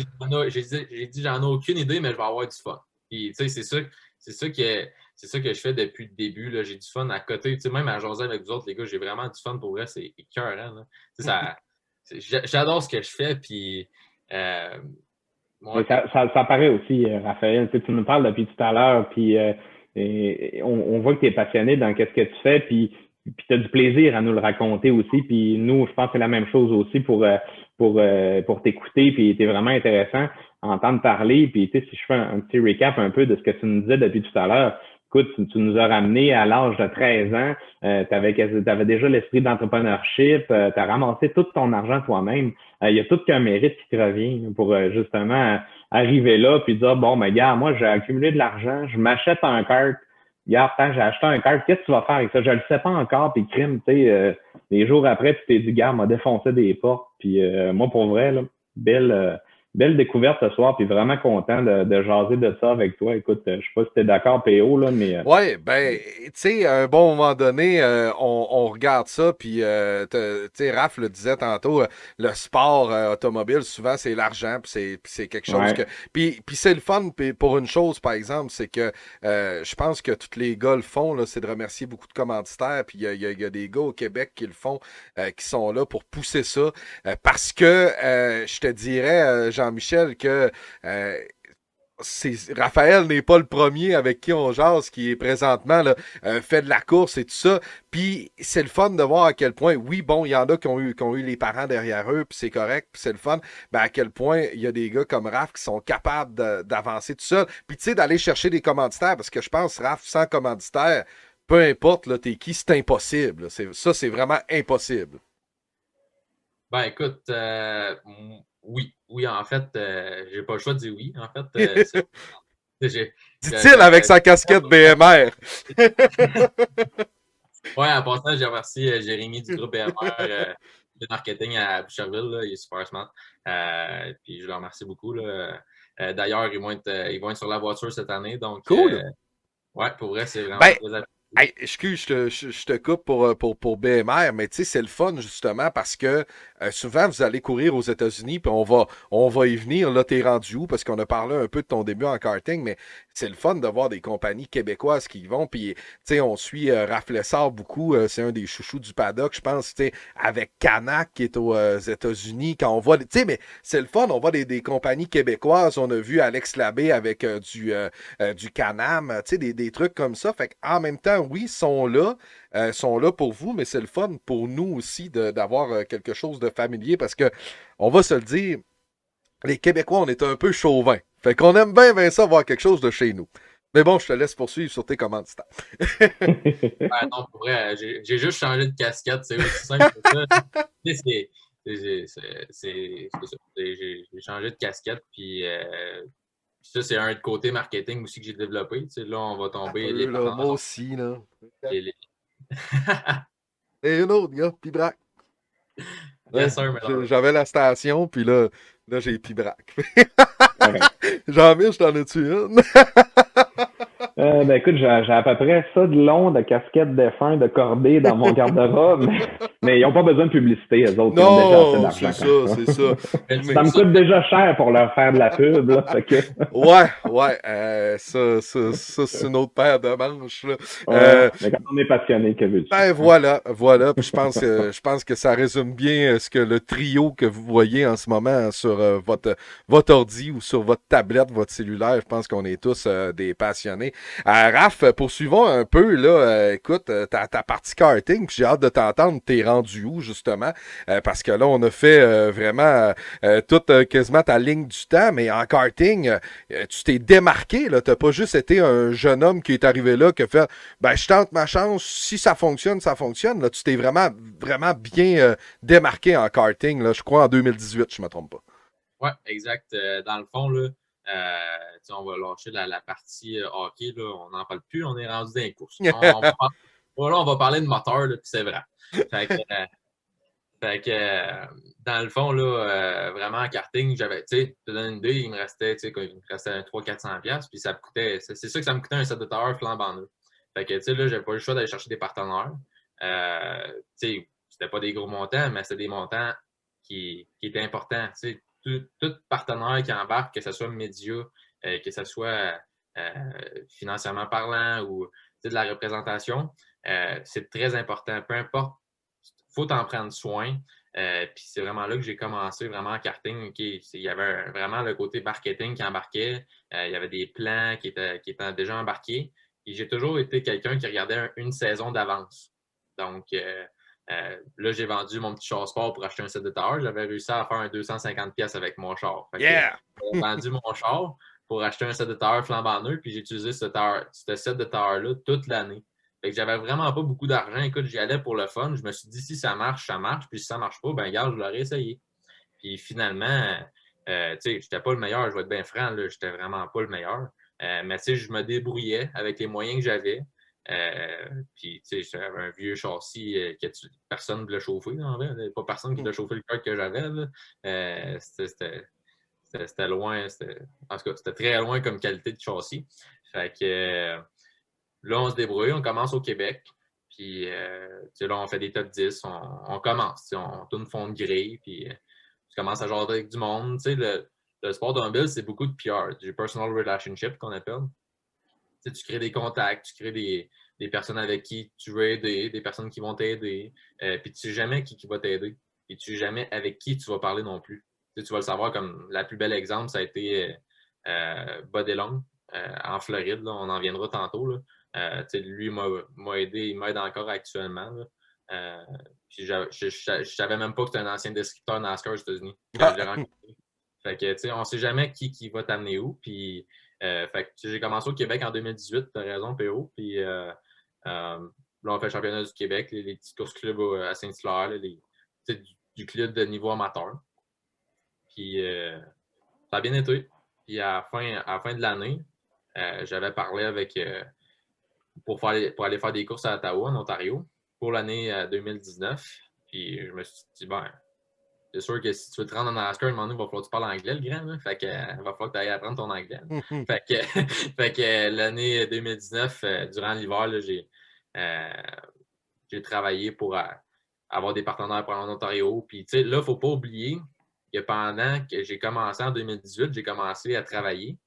J'ai dit, j'en ai aucune idée, mais je vais avoir du fun. Puis, tu sais, c'est ça que je fais depuis le début. Là. J'ai du fun à côté. Tu sais, même à jaser avec vous autres, les gars, j'ai vraiment du fun pour vrai. C'est écœurant. Là. Tu sais, j'adore ce que je fais. Puis, Mais moi, ça paraît aussi, Raphaël. Tu sais, tu nous parles depuis tout à l'heure, puis on voit que tu es passionné dans ce que tu fais, puis tu as du plaisir à nous le raconter aussi. Puis nous, je pense que c'est la même chose aussi pour t'écouter, puis c'est vraiment intéressant à entendre parler. Puis tu sais, si je fais un petit recap un peu de ce que tu nous disais depuis tout à l'heure, écoute, tu nous as ramené à l'âge de 13 ans, tu avais déjà l'esprit d'entrepreneurship, tu as ramassé tout ton argent toi-même. Il y a tout qu'un mérite qui te revient là, pour justement arriver là puis dire bon ben gars, moi j'ai accumulé de l'argent, je m'achète un kart. Regarde, tant j'ai acheté un kart, qu'est-ce que tu vas faire avec ça? Je le sais pas encore, puis crime, tu sais, les jours après, tu t'es dit, gars, m'a défoncé des portes. Puis moi, pour vrai, là, belle découverte ce soir, puis vraiment content de jaser de ça avec toi. Écoute, je sais pas si tu es d'accord, PO, là, mais Ouais, ben, tu sais, à un bon moment donné, on regarde ça, puis, tu sais, Raph le disait tantôt, le sport automobile, souvent, c'est l'argent, puis c'est quelque chose que... ouais. Puis c'est le fun, puis pour une chose, par exemple, c'est que je pense que tous les gars le font, là, c'est de remercier beaucoup de commanditaires, puis il y a des gars au Québec qui le font, qui sont là pour pousser ça, parce que je te dirais, Jean-Michel, que... Raphaël n'est pas le premier avec qui on jase, qui est présentement là, fait de la course et tout ça. Puis c'est le fun de voir à quel point, oui, bon, il y en a qui ont eu les parents derrière eux, puis c'est correct, puis c'est le fun. Ben à quel point il y a des gars comme Raph qui sont capables d'avancer tout seul. Puis tu sais, d'aller chercher des commanditaires, parce que je pense, Raph, sans commanditaire, peu importe, là, t'es qui, c'est impossible. Ça, c'est vraiment impossible. ben écoute, oui. Oui, en fait, j'ai pas le choix de dire oui. En fait, j'ai, Dit-il avec sa casquette BMR. ouais, en passant, j'ai remercié Jérémy du groupe BMR de marketing à Boucherville. Là, il est super smart. Puis je le remercie beaucoup. Là. D'ailleurs, ils vont être sur la voiture cette année. Donc, Cool. ouais, pour vrai, c'est vraiment Ben, très apprécié. hey, excuse, je te coupe pour BMR, mais tu sais, c'est le fun justement parce que souvent vous allez courir aux États-Unis, puis on va y venir. Là, t'es rendu où? Parce qu'on a parlé un peu de ton début en karting, mais c'est le fun de voir des compagnies québécoises qui y vont. Puis, tu sais, on suit Raph Lessard beaucoup, c'est un des chouchous du paddock, je pense, tu sais, avec Canac qui est aux États-Unis. Quand on voit, tu sais, mais c'est le fun, on voit des compagnies québécoises. On a vu Alex Labbé avec du Canam, tu sais, des trucs comme ça. Fait en même temps, oui, sont là pour vous, mais c'est le fun pour nous aussi d'avoir quelque chose de familier parce que, on va se le dire, les Québécois, on est un peu chauvins. Fait qu'on aime bien ça voir quelque chose de chez nous. Mais bon, je te laisse poursuivre sur tes commanditaires. Ouais, non, pour vrai, j'ai juste changé de casquette. C'est aussi simple que ça. Tu sais, c'est ça. J'ai changé de casquette. Puis, Ça, c'est un côté marketing aussi que j'ai développé. Tu sais, là, on va tomber. Les Là, moi partenaires aussi, là. les- les- Et une autre, gars, Pibrac. Ouais, Yes, sir, mais non. j'avais la station, puis là j'ai Pibrac. Correct. Jean-Mich, t'en as-tu une? Ben écoute, j'ai à peu près ça de long, de casquettes, de fin, de cordées dans mon garde-robe, mais ils n'ont pas besoin de publicité, eux autres, ils ont déjà assez Non, d'argent c'est comme ça, ça. c'est ça. Mais Ça me Mais, coûte déjà cher pour leur faire de la pub, là, fait que... ouais, ça c'est une autre paire de manches, là. Ouais, mais quand on est passionné, que veux-tu? Ben voilà. Puis je pense que ça résume bien ce que le trio que vous voyez en ce moment sur votre ordi ou sur votre tablette, votre cellulaire. Je pense qu'on est tous des passionnés. Raph, poursuivons un peu là. Écoute, ta partie karting, puis j'ai hâte de t'entendre. T'es rendu où justement? Parce que là, on a fait vraiment toute quasiment ta ligne du temps, mais en karting, tu t'es démarqué. Là, t'as pas juste été un jeune homme qui est arrivé là, qui a fait ben, je tente ma chance. Si ça fonctionne, ça fonctionne. Là, tu t'es vraiment, vraiment bien démarqué en karting. Là, je crois en 2018, je ne me trompe pas. Oui, exact. Dans le fond, là, on va lâcher la partie hockey. Là, on n'en parle plus. On est rendu dans les courses. On va parler de moteur, là, puis c'est vrai. Dans le fond, là, vraiment en karting, j'avais, tu sais, te donner une idée, il me restait 300-400$, puis ça me coûtait, c'est ça que ça me coûtait un set de tailleur flambant neuf. Fait que, tu sais, là, j'avais pas eu le choix d'aller chercher des partenaires. Tu sais, c'était pas des gros montants, mais c'était des montants qui étaient importants. Tu sais, tout partenaire qui embarque, que ce soit média, que ce soit financièrement parlant ou de la représentation, c'est très important. Peu importe, il faut t'en prendre soin. Puis c'est vraiment là que j'ai commencé vraiment en karting. Il y avait vraiment le côté marketing qui embarquait. Il y avait des plans qui étaient déjà embarqués. Et j'ai toujours été quelqu'un qui regardait une saison d'avance. Donc, là, j'ai vendu mon petit char sport pour acheter un set de tailleur. J'avais réussi à faire un 250$ avec mon char. Fait que, Yeah! j'ai vendu mon char pour acheter un set de tailleur flambant neuf, puis j'ai utilisé ce set de tailleur-là toute l'année. Fait que j'avais vraiment pas beaucoup d'argent. Écoute, j'y allais pour le fun. Je me suis dit, si ça marche, ça marche. Puis si ça marche pas, ben regarde, je l'aurais essayé. Puis finalement, tu sais, j'étais pas le meilleur. Je vais être bien franc, là, j'étais vraiment pas le meilleur. Mais tu sais, je me débrouillais avec les moyens que j'avais. Puis, tu sais, j'avais un vieux châssis que personne ne voulait chauffer, en vrai. Il n'y avait pas personne qui voulait chauffer le cœur que j'avais. C'était loin. En tout cas, c'était très loin comme qualité de châssis. Fait que là, on se débrouille, on commence au Québec. Puis là, on fait des top 10, on commence. On tourne fond de grille, puis tu commences à jaser avec du monde. Le sport automobile, c'est beaucoup de PR, du personal relationship qu'on appelle. Tu crées des contacts, tu crées des personnes avec qui tu veux aider, des personnes qui vont t'aider. Puis tu sais jamais qui va t'aider. Et tu sais jamais avec qui tu vas parler non plus. Tu vas le savoir comme la plus belle exemple, ça a été Bud Elon en Floride. Là, on en viendra tantôt. Là. Lui m'a aidé, il m'aide encore actuellement. Puis je savais même pas que tu es un ancien descripteur NASCAR aux États-Unis quand je l'ai rencontré. Fait que, on sait jamais qui va t'amener où. Puis, fait que j'ai commencé au Québec en 2018, tu as raison, PO. Puis là, on fait le championnat du Québec, les petits courses clubs à Saint-Hilaire, du club de niveau amateur. Puis ça a bien été. Puis à la fin de l'année, j'avais parlé avec pour aller faire des courses à Ottawa, en Ontario, pour l'année 2019. Puis je me suis dit, ben, c'est sûr que si tu veux te rendre en NASCAR, un moment donné, il va falloir que tu parles anglais, le grand. Là. Fait que, il va falloir que tu ailles apprendre ton anglais. fait que l'année 2019, durant l'hiver, j'ai travaillé pour avoir des partenaires pour en Ontario. Puis, tu sais, là, il ne faut pas oublier que pendant que j'ai commencé en 2018, j'ai commencé à travailler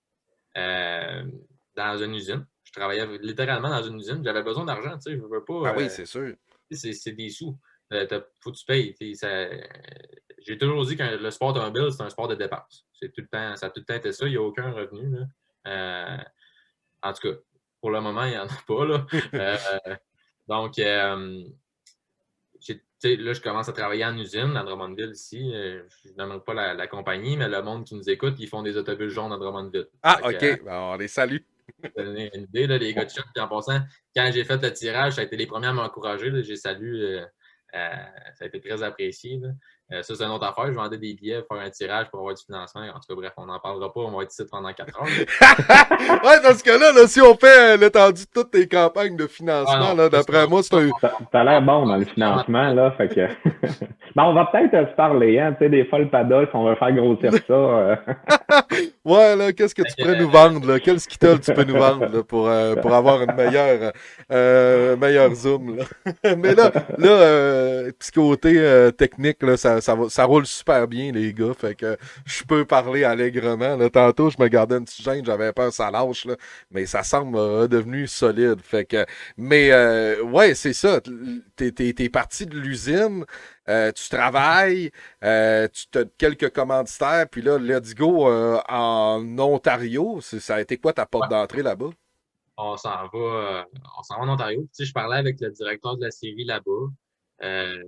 dans une usine. Je travaillais littéralement dans une usine. J'avais besoin d'argent, tu sais, je veux pas. Ah oui, c'est sûr. C'est des sous. Faut que tu payes. J'ai toujours dit que le sport automobile, c'est un sport de dépenses. Ça a tout le temps été ça. Il n'y a aucun revenu. Là. En tout cas, pour le moment, il n'y en a pas. Là. Donc, là, je commence à travailler en usine à Drummondville ici. Je ne nommerai pas la compagnie, mais le monde qui nous écoute, ils font des autobus jaunes à Drummondville. Ah, OK. On les salue. Pour donner une idée, là, les gars de shop. Puis en passant, quand j'ai fait le tirage, ça a été les premiers à m'encourager. J'ai salué. Ça a été très apprécié. Ça, c'est une autre affaire. Je vendais des billets pour faire un tirage pour avoir du financement. En tout cas, bref, on n'en parlera pas. On va être ici pendant 4 heures. Ouais, dans ce cas-là, là, si on fait l'étendue de toutes tes campagnes de Ah financement, non, là, ça, d'après moi, c'est un... T'as l'air bon dans le financement, là. Fait que. Ben, on va peut-être se parler, hein. Tu sais, des fois, le paddock, on va faire grossir ça. Ouais, là, qu'est-ce que tu pourrais nous vendre, là? Quel skittle tu peux nous vendre, là, pour avoir une meilleure zoom, là? Mais petit côté technique, là, ça roule super bien, les gars, fait que je peux parler allègrement, là. Tantôt, je me gardais une petite gêne, j'avais peur que ça lâche, là, mais ça semble devenu solide, fait que... Mais, ouais, c'est ça, t'es parti de l'usine, tu travailles, tu as quelques commanditaires, puis là, let's go en Ontario. Ça a été quoi ta porte ouais, d'entrée là-bas? on s'en va en Ontario. Tu sais, je parlais avec le directeur de la série là-bas.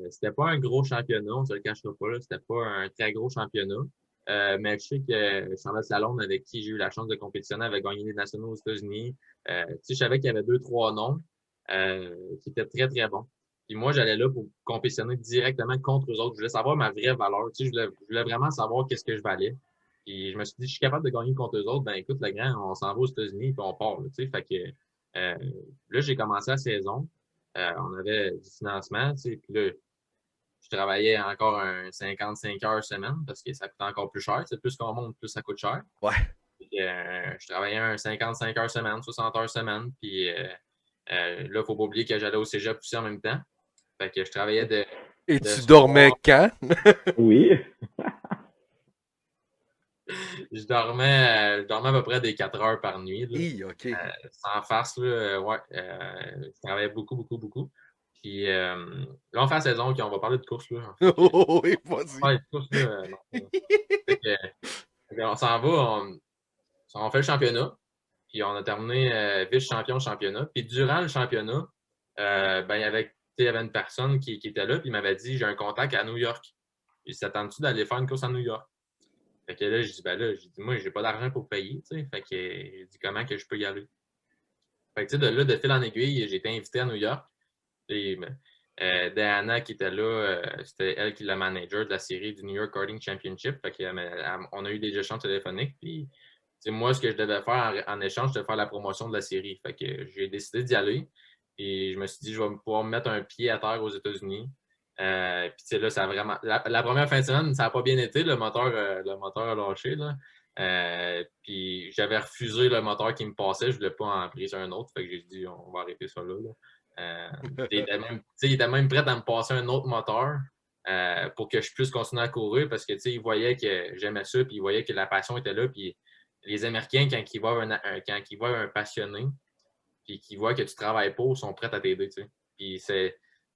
C'était pas un gros championnat, on se le cachera pas, là. C'était pas un très gros championnat. Mais je sais que Charlotte Lalonde, avec qui j'ai eu la chance de compétitionner, avait gagné des nationaux aux États-Unis. Tu sais, je savais qu'il y avait 2, 3 noms qui étaient très, très bons. Puis moi, j'allais là pour compétitionner directement contre eux autres. Je voulais savoir ma vraie valeur. Tu sais, je voulais vraiment savoir qu'est-ce que je valais. Puis je me suis dit, je suis capable de gagner contre eux autres, ben écoute, le grand, on s'en va aux États-Unis puis on part. Là, tu sais, fait que là, j'ai commencé la saison. On avait du financement, tu sais, puis là, je travaillais encore un 55 heures semaine parce que ça coûte encore plus cher. C'est plus qu'on monte, plus ça coûte cher. Ouais. Puis, je travaillais un 55 heures semaine, 60 heures semaine. Puis là, il ne faut pas oublier que j'allais au cégep aussi en même temps. Fait que je travaillais Et de tu dormais soir. quand? Oui. Je dormais à peu près des 4 heures par nuit. Là. OK. Sans farce, là, ouais. Je travaillais beaucoup, beaucoup, beaucoup. Puis là, on fait la saison, OK, on va parler de course. Là. Fait que, Oui, vas-y. ouais, de course, là, non. Fait que, on s'en va, on fait le championnat. Puis on a terminé vice-champion championnat. Puis durant le championnat, ben, il y avait une personne qui était là, puis il m'avait dit, j'ai un contact à New York. Il s'attend-tu d'aller faire une course à New York? Fait que là, je dis, ben là, moi, j'ai pas d'argent pour payer, tu sais. Fait que j'ai dit, comment que je peux y aller? Fait que, tu sais, de là, de fil en aiguille, j'ai été invité à New York. Et Diana qui était là, c'était elle qui est la manager de la série du New York Karting Championship. Fait on a eu des échanges téléphoniques. Puis, moi, ce que je devais faire en échange, c'était faire la promotion de la série. Fait que j'ai décidé d'y aller. Et je me suis dit, je vais pouvoir me mettre un pied à terre aux États-Unis. Puis, là, ça a vraiment. La première fin de semaine, ça n'a pas bien été. Le moteur a lâché. Là. Puis, j'avais refusé le moteur qui me passait. Je ne voulais pas en briser un autre. Fait que j'ai dit, on va arrêter ça là. Il était même prêt à me passer un autre moteur pour que je puisse continuer à courir parce que il voyait que j'aimais ça, puis il voyait que la passion était là. Puis les Américains, quand ils voient un passionné, puis qu'ils voient que tu travailles pour, sont prêts à t'aider. Puis ça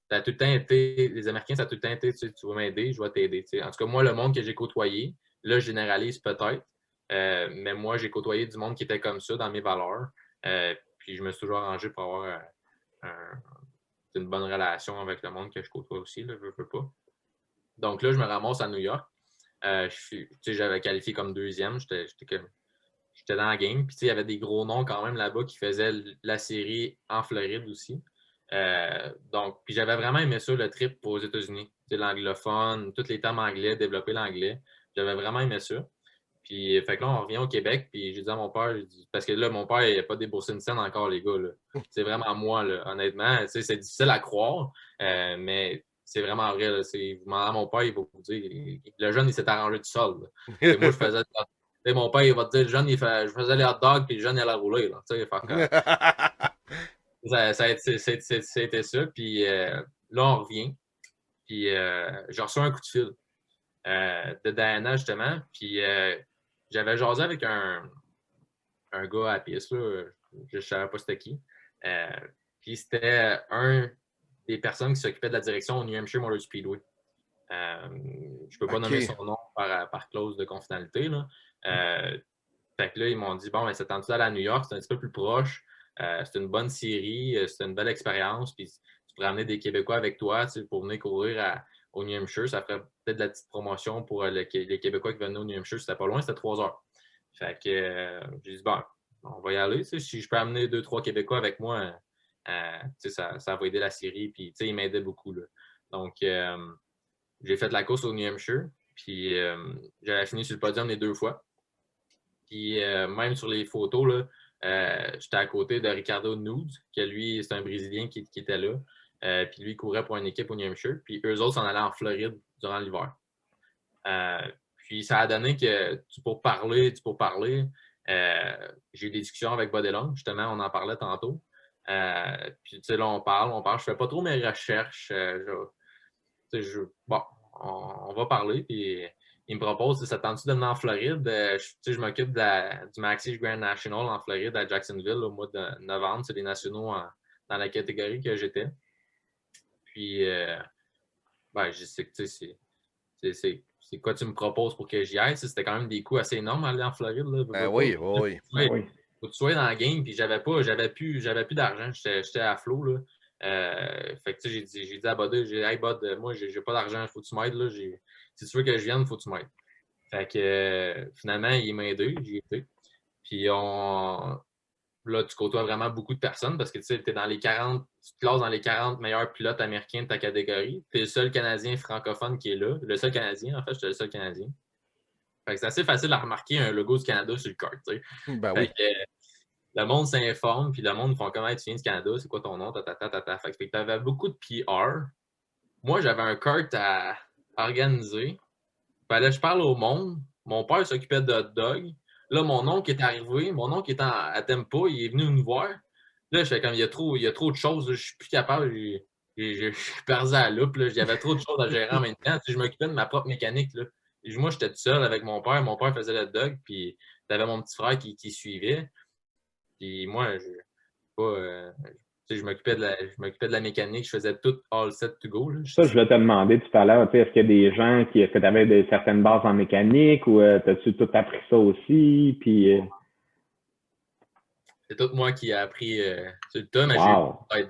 a tout le temps été, les Américains, ça a tout le temps été, tu vas m'aider, je vais t'aider. En tout cas, moi, le monde que j'ai côtoyé, là, je généralise peut-être, mais moi, j'ai côtoyé du monde qui était comme ça dans mes valeurs. Puis je me suis toujours arrangé pour avoir une bonne relation avec le monde que je côtoie aussi, là, je veux pas. Donc là, je me ramasse à New York. J'avais qualifié comme deuxième. J'étais dans la game. Puis il y avait des gros noms quand même là-bas qui faisaient la série en Floride aussi. Donc, puis j'avais vraiment aimé ça, le trip aux États-Unis. L'anglophone, tous les termes anglais, développer l'anglais. J'avais vraiment aimé ça. Puis, fait que là, on revient au Québec, puis j'ai dit à mon père, parce que là, mon père, il n'a pas déboursé une scène encore, les gars. Là. C'est vraiment moi, là, honnêtement. C'est difficile à croire, mais c'est vraiment vrai. Là. Vous demandez à mon père, il va vous dire, le jeune, il s'est arrangé tout seul. Moi, je faisais. Mon père, il va te dire, le jeune, je faisais les hot dogs, puis le jeune, il allait rouler. Là, ça a été ça. Puis là, on revient, puis je reçois un coup de fil de Diana, justement, puis j'avais jasé avec un gars à la piste, là, je ne savais pas c'était qui. Puis c'était un des personnes qui s'occupait de la direction au New Hampshire Motor Speedway. Je ne peux pas nommer son nom par clause de confidentialité. Là. Fait que là, ils m'ont dit, bon, ben, c'est tendu d'aller à New York, c'est un petit peu plus proche. C'est une bonne série, c'est une belle expérience. Puis tu pourrais amener des Québécois avec toi pour venir courir au New Hampshire. Ça ferait peut-être de la petite promotion pour les Québécois qui venaient au New Hampshire. C'était pas loin, c'était 3 heures. Fait que j'ai dit, bon, on va y aller. Si je peux amener 2, 3 Québécois avec moi, ça va aider la série. Puis ils m'aidaient beaucoup. Là. Donc, j'ai fait la course au New Hampshire. Puis j'avais fini sur le podium les 2 fois. Puis même sur les photos, là, j'étais à côté de Ricardo Nudes, que lui, c'est un Brésilien qui était là. Puis lui, il courait pour une équipe au New Hampshire. Puis eux autres s'en allaient en Floride durant l'hiver. Puis ça a donné que pour parler, j'ai eu des discussions avec Bodelon, justement, on en parlait tantôt. Puis tu sais, là, on parle, je fais pas trop mes recherches. Bon, on va parler, puis il me propose, ça tente-tu de venir en Floride? Je m'occupe du Maxi Grand National en Floride à Jacksonville au mois de novembre. C'est les nationaux dans la catégorie que j'étais. Puis, je sais que c'est quoi tu me proposes pour que j'y aille? C'était quand même des coûts assez énormes à aller en Floride. Là. Oui. Faut que tu sois dans le game, puis j'avais plus d'argent. J'étais à flot. Là. Fait que j'ai dit à Bud, hey Bud, moi j'ai pas d'argent, il faut que tu m'aides. Là. Si tu veux que je vienne, il faut que tu m'aides. Fait que finalement, il m'a aidé, j'y été. Puis là, tu côtoies vraiment beaucoup de personnes parce que tu sais, tu te classes dans les 40 meilleurs pilotes américains de ta catégorie. Tu es le seul Canadien francophone qui est là. Le seul Canadien, en fait, j'étais le seul Canadien. Fait que c'est assez facile à remarquer un logo du Canada sur le kart. Ben oui. Le monde s'informe, puis le monde font comment tu viens du Canada, c'est quoi ton nom, Fait que tu avais beaucoup de PR. Moi, j'avais un kart à organiser. Fallait que je parle au monde. Mon père s'occupait de hot dog. Là, mon oncle est arrivé. Mon oncle est à Tempa. Il est venu nous voir. Là, je fais comme il y a trop de choses. Là, je suis plus capable. Je suis perdu à la loupe. Là. Il y avait trop de choses à gérer en même temps. Je m'occupais de ma propre mécanique. Là. Et moi, j'étais tout seul avec mon père. Mon père faisait le hot dog. Puis t'avais mon petit frère qui suivait. Puis moi, je m'occupais de la mécanique. Je faisais tout all set to go. Là. Ça, je voulais te demander tout à l'heure, est-ce qu'il y a des gens est-ce que tu avais certaines bases en mécanique ou as-tu tout appris ça aussi? Puis, c'est tout moi qui ai appris sur le tas, mais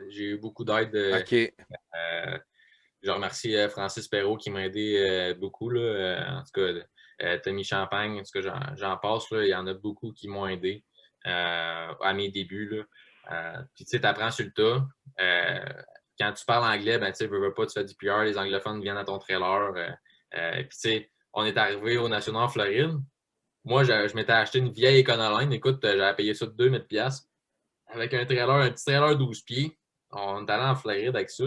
j'ai eu beaucoup d'aide. OK. Je remercie Francis Perrault qui m'a aidé beaucoup. Là, en tout cas, Tommy Champagne, en tout cas, j'en passe. Là, il y en a beaucoup qui m'ont aidé à mes débuts. Là. Puis tu sais, tu apprends sur le tas. Quand tu parles anglais, ben, tu sais, veux pas, tu fais du PR, les anglophones viennent à ton trailer. Puis tu sais, on est arrivé au National en Floride. Moi, je m'étais acheté une vieille Econoline. Écoute, j'avais payé ça 2000$ avec un petit trailer 12 pieds. On est allé en Floride avec ça.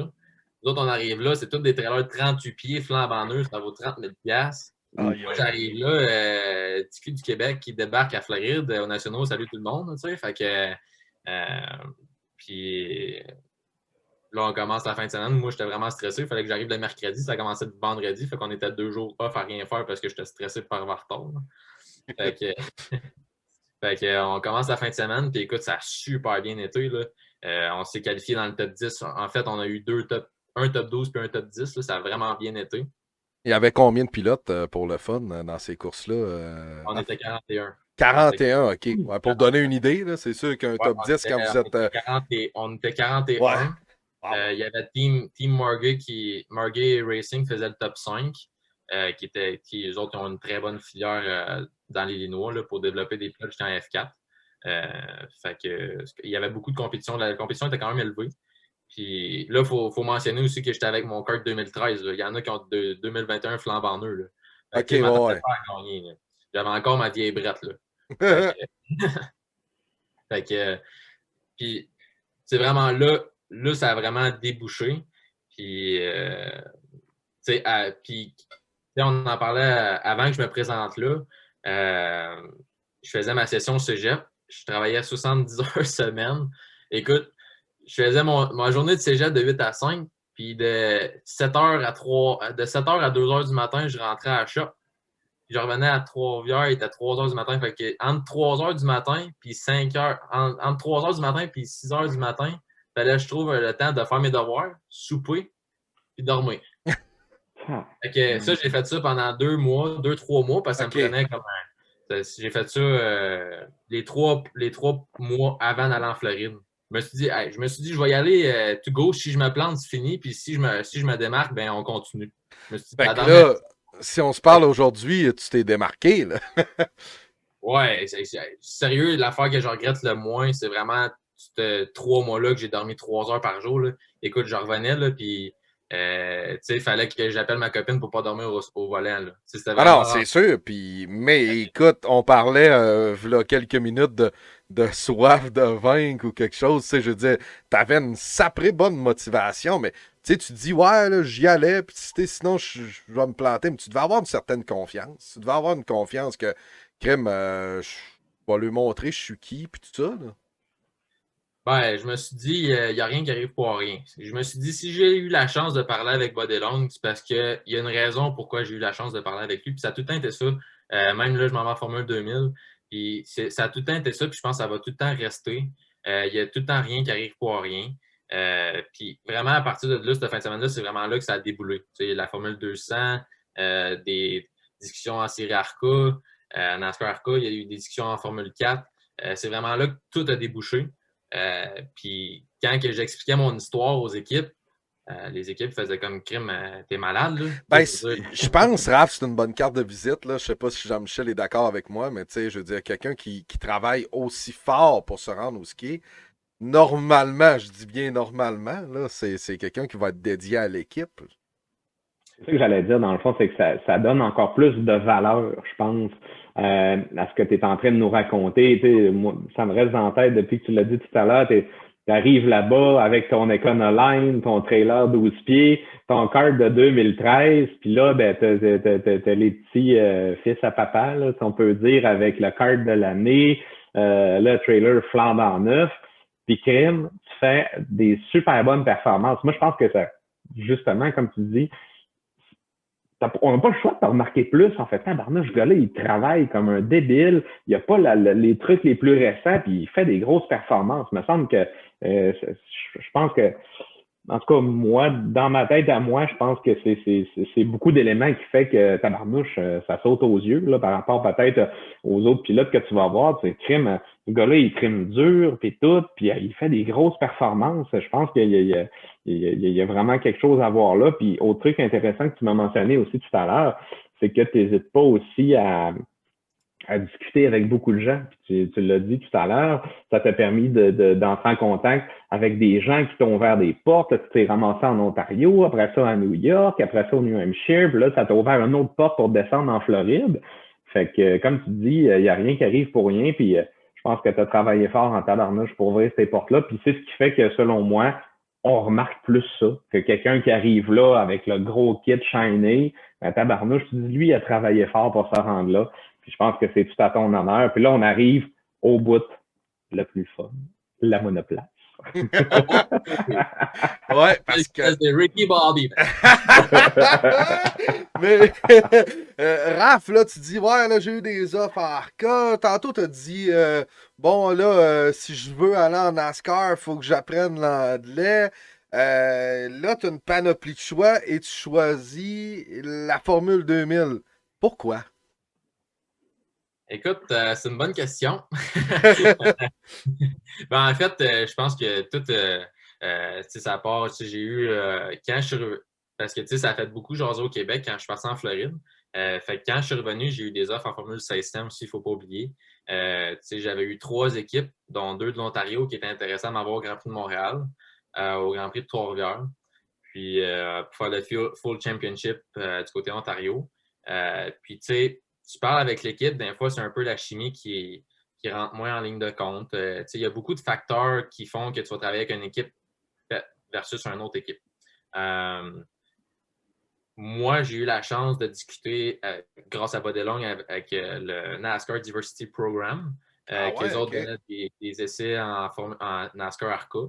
Nous autres, on arrive là, c'est tous des trailers de 38 pieds, flambant neufs, ça vaut 30 000$. Moi, j'arrive là, petit du Québec qui débarque à Floride, au National, salut tout le monde, tu sais. Fait que, puis là, on commence la fin de semaine. Moi, j'étais vraiment stressé. Il fallait que j'arrive le mercredi, ça commençait le vendredi. Fait qu'on était 2 jours off à rien faire parce que j'étais stressé par avoir retard. Fait que, on commence la fin de semaine, puis écoute, ça a super bien été. Là. On s'est qualifié dans le top 10. En fait, on a eu un top 12 puis un top 10. Là, ça a vraiment bien été. Il y avait combien de pilotes pour le fun dans ces courses-là? On était 41. 41, OK. Ouais, pour donner une idée, là, c'est sûr qu'un top 10, quand vous êtes... On était 41. Ouais. Wow. Il y avait Team Margay Racing faisait le top 5, eux autres ont une très bonne filière dans l'Illinois là, pour développer des pilotes jusqu'en F4. Fait que, il y avait beaucoup de compétition. La compétition était quand même élevée. Puis là, il faut mentionner aussi que j'étais avec mon kart 2013. Là. Il y en a qui ont 2021 flambant en eux. Là. OK, ouais. J'avais encore ma vieille brette. Là. Fait que, puis c'est vraiment là, ça a vraiment débouché. Puis, on en parlait avant que je me présente là. Je faisais ma session cégep. Je travaillais 70 heures semaine. Écoute, je faisais ma journée de cégep de 8 à 5. Puis de 7 h à 2 h du matin, je rentrais à la shop. Puis je revenais à Trois-Rivières, il était 3 h du matin. Fait que entre 3 h du matin puis 5 h, entre 3 h du matin puis 6 h du matin, il fallait que je trouve le temps de faire mes devoirs, souper puis dormir. Fait que ça, j'ai fait ça pendant 2-3 mois, parce que ça me prenait comme j'ai fait ça les 3 mois avant d'aller en Floride. Je me suis dit, je vais y aller to go. Si je me plante, c'est fini. Puis si je me démarque, ben on continue. Je me suis dit, là, si on se parle aujourd'hui, tu t'es démarqué, là. Ouais, sérieux, l'affaire que je regrette le moins, c'est vraiment ces 3 mois-là que j'ai dormi 3 heures par jour. Là. Écoute, je revenais, là, puis tu sais, il fallait que j'appelle ma copine pour pas dormir au volant, là. Tu sais, c'était Ah non, vraiment... c'est sûr. Mais écoute, on parlait v'là quelques minutes de soif de vaincre ou quelque chose. Tu sais, je veux dire, t'avais une sacrée bonne motivation, mais tu sais, tu te dis, ouais, là, j'y allais, puis sinon, je vais me planter. Mais tu devais avoir une certaine confiance. Tu devais avoir une confiance que, crime, je vais lui montrer je suis qui, puis tout ça, là. Ben, je me suis dit, il n'y a rien qui arrive pour rien. Je me suis dit, si j'ai eu la chance de parler avec Bodilong, c'est parce qu'il y a une raison pourquoi j'ai eu la chance de parler avec lui. Puis ça a tout le temps été ça. Même là, je m'en vais en Formule 2000. Puis ça a tout le temps été ça. Puis je pense que ça va tout le temps rester. Il n'y a tout le temps rien qui arrive pour rien. Puis vraiment, à partir de là, cette fin de semaine-là, c'est vraiment là que ça a déboulé. Tu sais, la Formule 200, des discussions en série ARCA, en NASCAR ARCA, il y a eu des discussions en Formule 4. C'est vraiment là que tout a débouché. Puis quand que j'expliquais mon histoire aux équipes, les équipes faisaient comme crime, t'es malade, là. Ben, Je veux dire, je pense, Raph, c'est une bonne carte de visite, là. Je sais pas si Jean-Michel est d'accord avec moi, mais tu sais, je veux dire, quelqu'un qui travaille aussi fort pour se rendre au ski, normalement, je dis bien normalement, là, c'est quelqu'un qui va être dédié à l'équipe. C'est ça que j'allais dire, dans le fond, c'est que ça donne encore plus de valeur, je pense, à ce que tu es en train de nous raconter. Moi, ça me reste en tête depuis que tu l'as dit tout à l'heure. Tu arrives là-bas avec ton Econoline, ton trailer 12 pieds, ton kart de 2013, puis là, ben, t'as les petits fils à papa, là, si on peut dire, avec le kart de l'année, le trailer flambant neuf, puis crime, tu fais des super bonnes performances. Moi, je pense que ça, justement, comme tu dis, on n'a pas le choix de te remarquer plus. En fait, tabarnouche, ce gars-là, il travaille comme un débile. Il n'a pas les trucs les plus récents, puis il fait des grosses performances. Il me semble que je pense que, en tout cas, moi, dans ma tête à moi, je pense que c'est beaucoup d'éléments qui fait que tabarnouche, ça saute aux yeux là, par rapport peut-être aux autres pilotes que tu vas voir. Tu sais, ce gars-là, il crime dur, puis tout, puis il fait des grosses performances. Je pense qu'il y a vraiment quelque chose à voir là. Puis, autre truc intéressant que tu m'as mentionné aussi tout à l'heure, c'est que tu n'hésites pas aussi à discuter avec beaucoup de gens. Tu l'as dit tout à l'heure, ça t'a permis d'entrer en contact avec des gens qui t'ont ouvert des portes. Tu t'es ramassé en Ontario, après ça à New York, après ça au New Hampshire, puis là, ça t'a ouvert une autre porte pour descendre en Floride. Fait que, comme tu dis, il n'y a rien qui arrive pour rien, puis je pense que tu as travaillé fort en tabarnouche pour ouvrir ces portes-là, puis c'est ce qui fait que, selon moi, on remarque plus ça, que quelqu'un qui arrive là avec le gros kit shiny, ben, tabarnouche, tu dis, lui, il a travaillé fort pour se rendre là. Puis je pense que c'est tout à ton honneur. Puis là, on arrive au bout le plus fun, la monoplace. Ouais, parce que. c'est Ricky Bobby. Mais, Raph, là, tu dis, ouais, là, j'ai eu des offres à Arca. Tantôt, t'as dit, bon, là, si je veux aller en NASCAR, il faut que j'apprenne l'anglais. Là, tu as une panoplie de choix et tu choisis la Formule 2000. Pourquoi? Écoute, c'est une bonne question. Ben, en fait, je pense que tout, tu sais, ça part, tu sais, j'ai eu, quand je suis parce que, tu sais, ça a fait beaucoup jaser au Québec quand je suis parti en Floride. Fait que quand je suis revenu, j'ai eu des offres en Formule 1600 aussi, il ne faut pas oublier. Tu sais, j'avais eu 3 équipes, dont 2 de l'Ontario, qui étaient intéressées à m'avoir au Grand Prix de Montréal, au Grand Prix de Trois-Rivières, puis pour faire le Full Championship du côté Ontario. Puis, tu sais, tu parles avec l'équipe, des fois, c'est un peu la chimie qui rentre moins en ligne de compte. Il y a beaucoup de facteurs qui font que tu vas travailler avec une équipe versus une autre équipe. Moi, j'ai eu la chance de discuter grâce à Bodilong avec le NASCAR Diversity Program, Ah que les ouais, autres ok. donnaient des essais en NASCAR ARCA.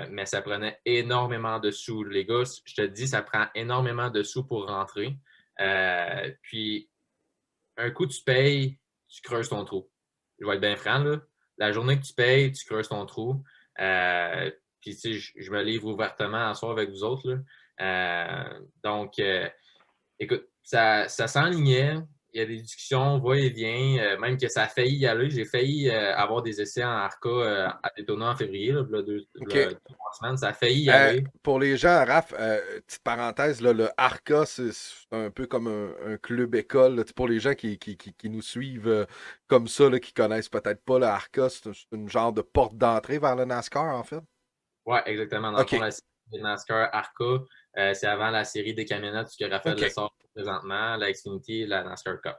Mais ça prenait énormément de sous. Les gars, je te dis, ça prend énormément de sous pour rentrer. Puis, un coup, tu payes, tu creuses ton trou. Je vais être bien franc, là. La journée que tu payes, tu creuses ton trou. Puis, tu sais, je me livre ouvertement à soir avec vous autres, là. Donc, écoute, ça s'enlignait. Il y a des discussions, va-et-vient, même que ça a failli y aller. J'ai failli avoir des essais en ARCA à Daytona en février, là, Ok. 2 3 semaines. Ça a failli y aller. Pour les gens, Raph, petite parenthèse, là, le ARCA, c'est un peu comme un club école. Là. Pour les gens qui nous suivent comme ça, là, qui connaissent peut-être pas le ARCA, c'est une genre de porte d'entrée vers le NASCAR, en fait. Oui, exactement. Dans le fond, OK. la série NASCAR ARCA, C'est avant la série des camionnettes que Raphaël OK. sort présentement, la Xfinity et la NASCAR Cup.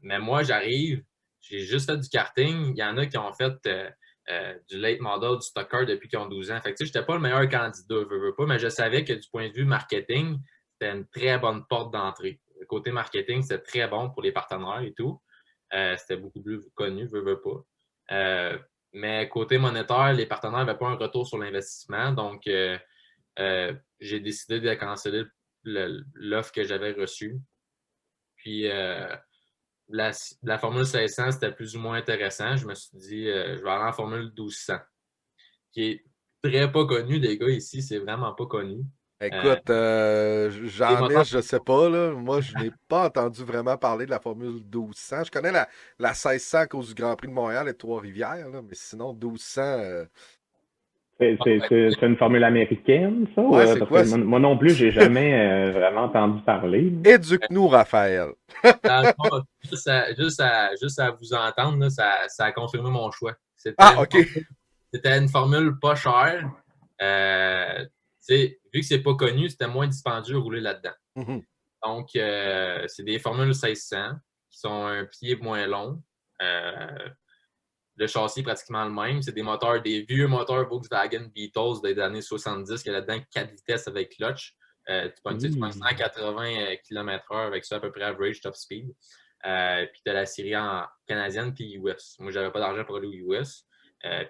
Mais moi, j'arrive, j'ai juste fait du karting. Il y en a qui ont fait du late model, du stock car depuis qu'ils ont 12 ans. Fait que tu sais, j'étais pas le meilleur candidat, veux pas, mais je savais que du point de vue marketing, c'était une très bonne porte d'entrée. Le côté marketing, c'était très bon pour les partenaires et tout. C'était beaucoup plus connu, veux pas. Mais côté monétaire, les partenaires n'avaient pas un retour sur l'investissement. Donc, j'ai décidé de canceller l'offre que j'avais reçue. Puis, la Formule 1600, c'était plus ou moins intéressant. Je me suis dit, je vais aller en Formule 1200, qui est très pas connu, les gars, ici. C'est vraiment pas connu. Écoute, Les j'en ai, moteurs, je sais pas, là. Moi, je n'ai pas entendu vraiment parler de la Formule 1200. Je connais la 1600 à cause du Grand Prix de Montréal et de Trois-Rivières, là, mais sinon, 1200. C'est une formule américaine, ça? Ouais, c'est Parce quoi? que moi non plus, j'ai jamais vraiment entendu parler. Éduque-nous, Raphaël. dans le fond, juste à vous entendre, là, ça a confirmé mon choix. Ah, OK. C'était une formule pas chère. Vu que c'est pas connu, c'était moins dispendieux de rouler là-dedans. Mhm. Donc, c'est des formules 1600 qui sont un pied moins long. Le châssis est pratiquement le même. C'est des vieux moteurs Volkswagen Beetles des années 70 qui a là-dedans 4 vitesses avec clutch. Tu pognes 180 km/h avec ça à peu près average top speed. Puis tu as la série canadienne puis US. Moi, j'avais pas d'argent pour aller aux US.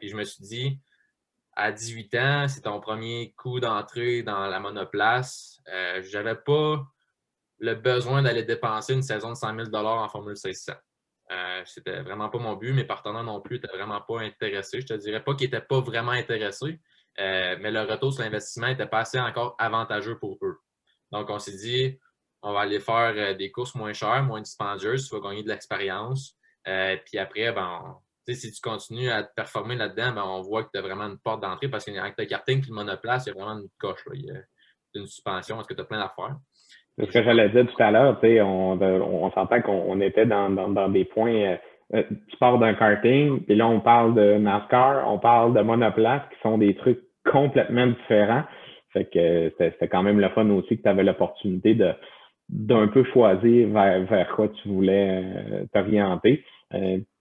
Puis je me suis dit, à 18 ans, c'est ton premier coup d'entrée dans la monoplace. J'avais pas le besoin d'aller dépenser une saison de 100 000 en Formule 1600. C'était vraiment pas mon but. Mes partenaires non plus n'étaient vraiment pas intéressés. Je te dirais pas qu'ils n'étaient pas vraiment intéressés, mais le retour sur l'investissement n'était pas assez encore avantageux pour eux. Donc, on s'est dit, on va aller faire des courses moins chères, moins dispendieuses, tu vas gagner de l'expérience. Puis après, si tu continues à te performer là-dedans, on voit que tu as vraiment une porte d'entrée parce qu'avec le karting et le monoplace, il y a vraiment une coche. Là. Il y a une suspension. Est-ce que tu as plein d'affaires? C'est ce que j'allais dire tout à l'heure, on s'entend qu'on était dans des points. Tu pars d'un karting, puis là, on parle de NASCAR, on parle de monoplace, qui sont des trucs complètement différents. Fait que c'était quand même le fun aussi que tu avais l'opportunité d'un peu choisir vers quoi tu voulais t'orienter.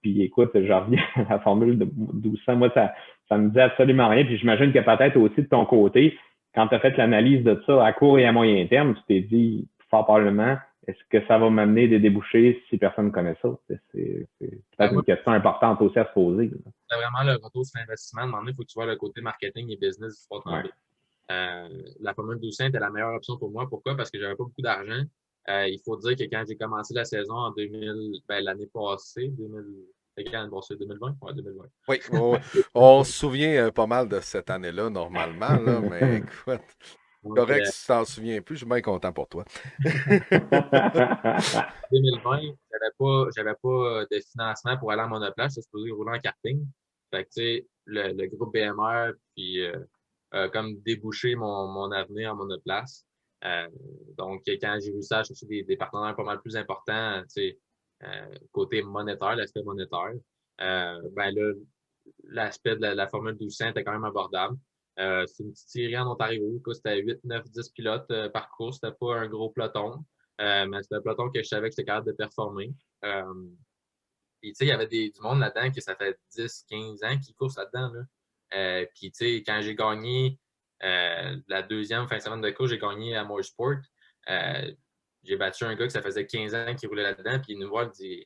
Puis écoute, je reviens à la formule de 1200. Moi, ça me dit absolument rien. Puis j'imagine que peut-être aussi de ton côté, quand tu as fait l'analyse de ça à court et à moyen terme, tu t'es dit fort probablement, est-ce que ça va m'amener des débouchés si personne ne connaît ça? C'est peut-être une question importante aussi à se poser. C'est vraiment le retour sur l'investissement. À un moment donné, il faut que tu vois le côté marketing et business du sport tremblé. La Formule 1200 était la meilleure option pour moi. Pourquoi? Parce que j'avais pas beaucoup d'argent. Il faut dire que quand j'ai commencé la saison en 2000, l'année passée, 2020? Ouais, 2020. Oui, on se souvient pas mal de cette année-là, normalement, là, mais écoute, Donc, correct si tu t'en souviens plus, je suis bien content pour toi. 2020, j'avais pas de financement pour aller en monoplace, j'étais supposé rouler en karting. Fait que, tu sais, le groupe BMR, puis comme déboucher mon avenir en monoplace. Donc, quand j'ai réussi à chercher des partenaires pas mal plus importants, tu sais, côté monétaire, l'aspect monétaire, là, l'aspect de la Formule 1200 était quand même abordable. C'est une petite série en Ontario. C'était 8, 9, 10 pilotes par course. C'était pas un gros peloton. Mais c'était un peloton que je savais que j'étais capable de performer. Puis, tu sais, il y avait du monde là-dedans que ça fait 10, 15 ans qui courent là-dedans. Là. Puis, tu sais, quand j'ai gagné la deuxième fin de semaine de course, j'ai gagné à Motorsport. J'ai battu un gars que ça faisait 15 ans qui roulait là-dedans. Puis, il nous voit, il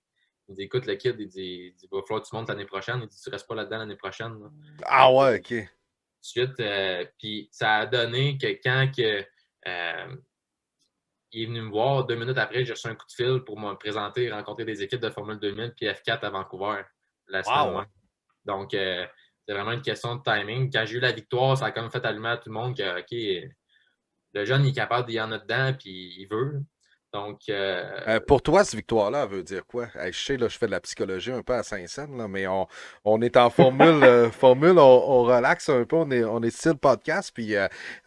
dit écoute, le kid, il dit va falloir que tu montes l'année prochaine. Il dit tu restes pas là-dedans l'année prochaine. Là. Ah ouais, OK. Suite, puis ça a donné que quand il est venu me voir, 2 minutes après, j'ai reçu un coup de fil pour me présenter, rencontrer des équipes de Formule 2000 puis F4 à Vancouver la semaine. Wow. Donc, c'est vraiment une question de timing. Quand j'ai eu la victoire, ça a comme fait allumer à tout le monde que, OK, le jeune, il est capable d'y en a dedans puis il veut. Donc, pour toi, cette victoire-là, elle veut dire quoi? Hey, je sais, là, je fais de la psychologie un peu à Saint-Saëns, là, mais on est en formule, on relaxe un peu, on est style podcast, puis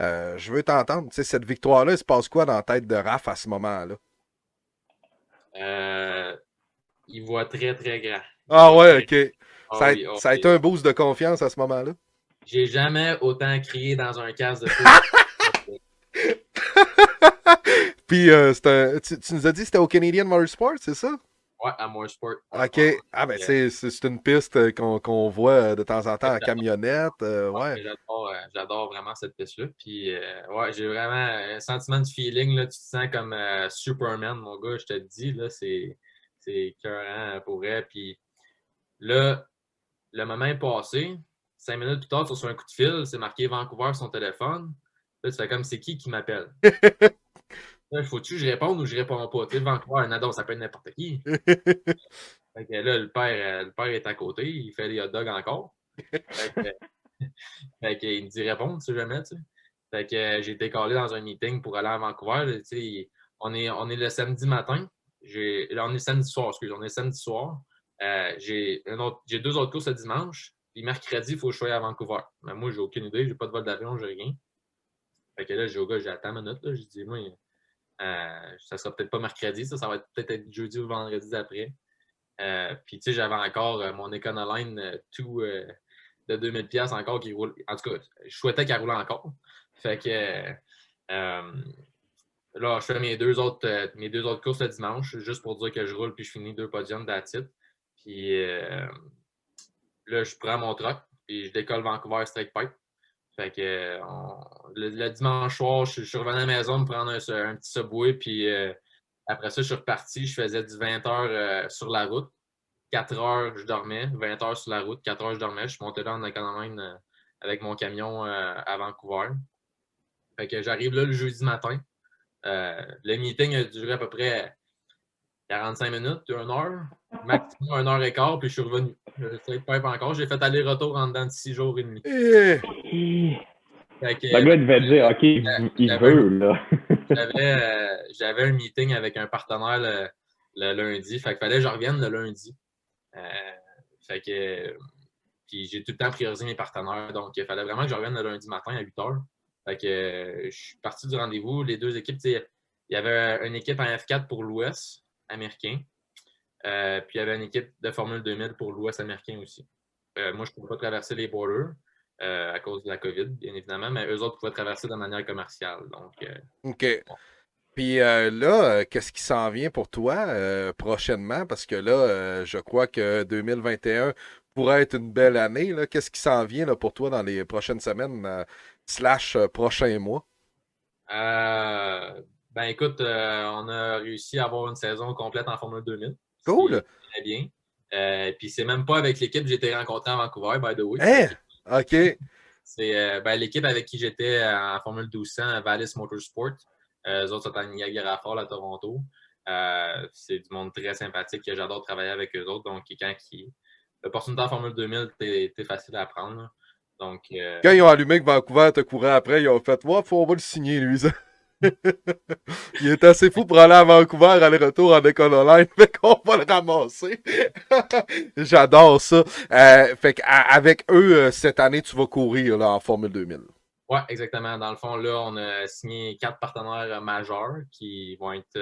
je veux t'entendre. Tu sais, cette victoire-là, il se passe quoi dans la tête de Raph à ce moment-là? il voit très, très grand. Ah ouais, OK. Ça a oui. été un boost de confiance à ce moment-là? J'ai jamais autant crié dans un casque de Puis, tu nous as dit que c'était au Canadian Motorsport, c'est ça? Ouais, à Motorsport. OK. Ouais. Ah, ben, Et, c'est une piste qu'on voit de temps en temps en camionnette. ouais, Ouais. mais j'adore vraiment cette piste-là. Puis, ouais, j'ai vraiment un sentiment de feeling, là. Tu te sens comme Superman, mon gars, je te le dis, là. C'est écœurant pour vrai. Puis là, le moment est passé. 5 minutes plus tard, tu reçois un coup de fil, c'est marqué Vancouver sur son téléphone. Là, tu fais comme c'est qui m'appelle? Là, faut-tu que je réponde ou je réponds pas? Tu sais, Vancouver, non, ça peut être n'importe qui. Fait que là, le père est à côté, il fait des hot dogs encore. Fait que, fait que, il me dit répondre, tu sais jamais, tu sais. Fait que j'ai été calé dans un meeting pour aller à Vancouver. Là, tu sais, on est le samedi matin. Là, on est le samedi soir, excuse, on est le samedi soir. J'ai 2 autres courses le dimanche. Puis mercredi, il faut que je sois à Vancouver. Mais moi, j'ai aucune idée, j'ai pas de vol d'avion, j'ai rien. Fait que là, j'ai au gars, j'attends une minute. Là, j'ai dit, moi, ça sera peut-être pas mercredi, ça va peut-être jeudi ou vendredi d'après. Puis, tu sais, j'avais encore mon Econoline tout de 2000$ encore qui roule. En tout cas, je souhaitais qu'elle roule encore. Fait que là, je fais mes deux autres courses le dimanche, juste pour dire que je roule puis je finis 2 podiums d'attitude. Puis là, je prends mon truck puis je décolle Vancouver Strike Pipe. Fait que le dimanche soir, je suis revenu à la maison me prendre un petit Subway. Puis après ça, je suis reparti. Je faisais du 20 heures sur la route. 4 heures, je dormais. 20 heures sur la route. 4 heures, je dormais. Je suis monté là en Econoline avec mon camion à Vancouver. Fait que j'arrive là le jeudi matin. Le meeting a duré à peu près 45 minutes, 1 heure, maximum 1 heure et quart, puis je suis revenu. Je sais pas encore. J'ai fait aller-retour en dedans de 6 jours et demi. Eh, Fait que, Le gars devait dire, OK, il veut, là. j'avais un meeting avec un partenaire le lundi. Fait qu'il fallait que je revienne le lundi. Fait que, puis j'ai tout le temps priorisé mes partenaires. Donc, il fallait vraiment que je revienne le lundi matin à 8 h. Fait que je suis parti du rendez-vous. Les 2 équipes, il y avait une équipe en F4 pour l'Ouest américain. Puis il y avait une équipe de Formule 2000 pour l'Ouest américain aussi. Moi, je ne pouvais pas traverser les borders à cause de la COVID, bien évidemment, mais eux autres pouvaient traverser de manière commerciale. Donc, OK. bon. Puis là, qu'est-ce qui s'en vient pour toi prochainement? Parce que là, je crois que 2021 pourrait être une belle année. Là. Qu'est-ce qui s'en vient là, pour toi dans les prochaines semaines prochains mois? Ben écoute, on a réussi à avoir une saison complète en Formule 2000, ce qui Cool! est très bien. Puis c'est même pas avec l'équipe que j'ai été rencontré à Vancouver, by the way. Hein? OK. C'est l'équipe avec qui j'étais en Formule 1200, Vallis Motorsport. Eux autres sont à Niagara Falls à Toronto. C'est du monde très sympathique que j'adore travailler avec eux autres. Donc, l'opportunité en Formule 2000, t'es facile à apprendre. Là. Donc, Quand ils ont allumé que Vancouver te courait après, ils ont fait ouais, on va le signer, lui. Ça. Il est assez fou pour aller à Vancouver, aller-retour en Econoline, fait qu'on va le ramasser. J'adore ça. Fait qu'avec eux, cette année, tu vas courir là, en Formule 2000. ouais, exactement. Dans le fond, là, on a signé 4 partenaires majeurs qui vont être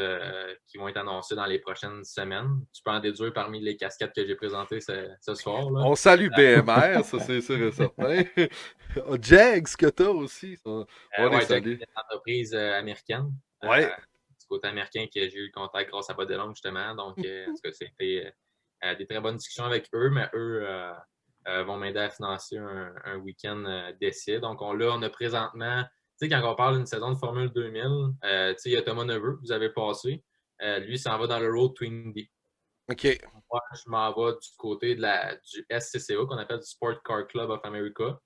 annoncés dans les prochaines semaines. Tu peux en déduire parmi les casquettes que j'ai présentées ce soir. Là. On salue BMR, ça c'est sûr et certain. Jags que t'as aussi. On les Ouais, Jack, salue. c'est une entreprise américaine. Ouais. Du côté américain que j'ai eu le contact grâce à Bodelong, justement. Donc, en tout cas, c'était des très bonnes discussions avec eux, mais eux vont m'aider à financer un week-end d'essai. Donc, on a présentement, tu sais, quand on parle d'une saison de Formule 2000, tu sais, il y a Thomas Neveu que vous avez passé. Lui, s'en va dans le Road to Indy. OK. Moi, je m'en vais du côté du SCCA, qu'on appelle du Sport Car Club of America,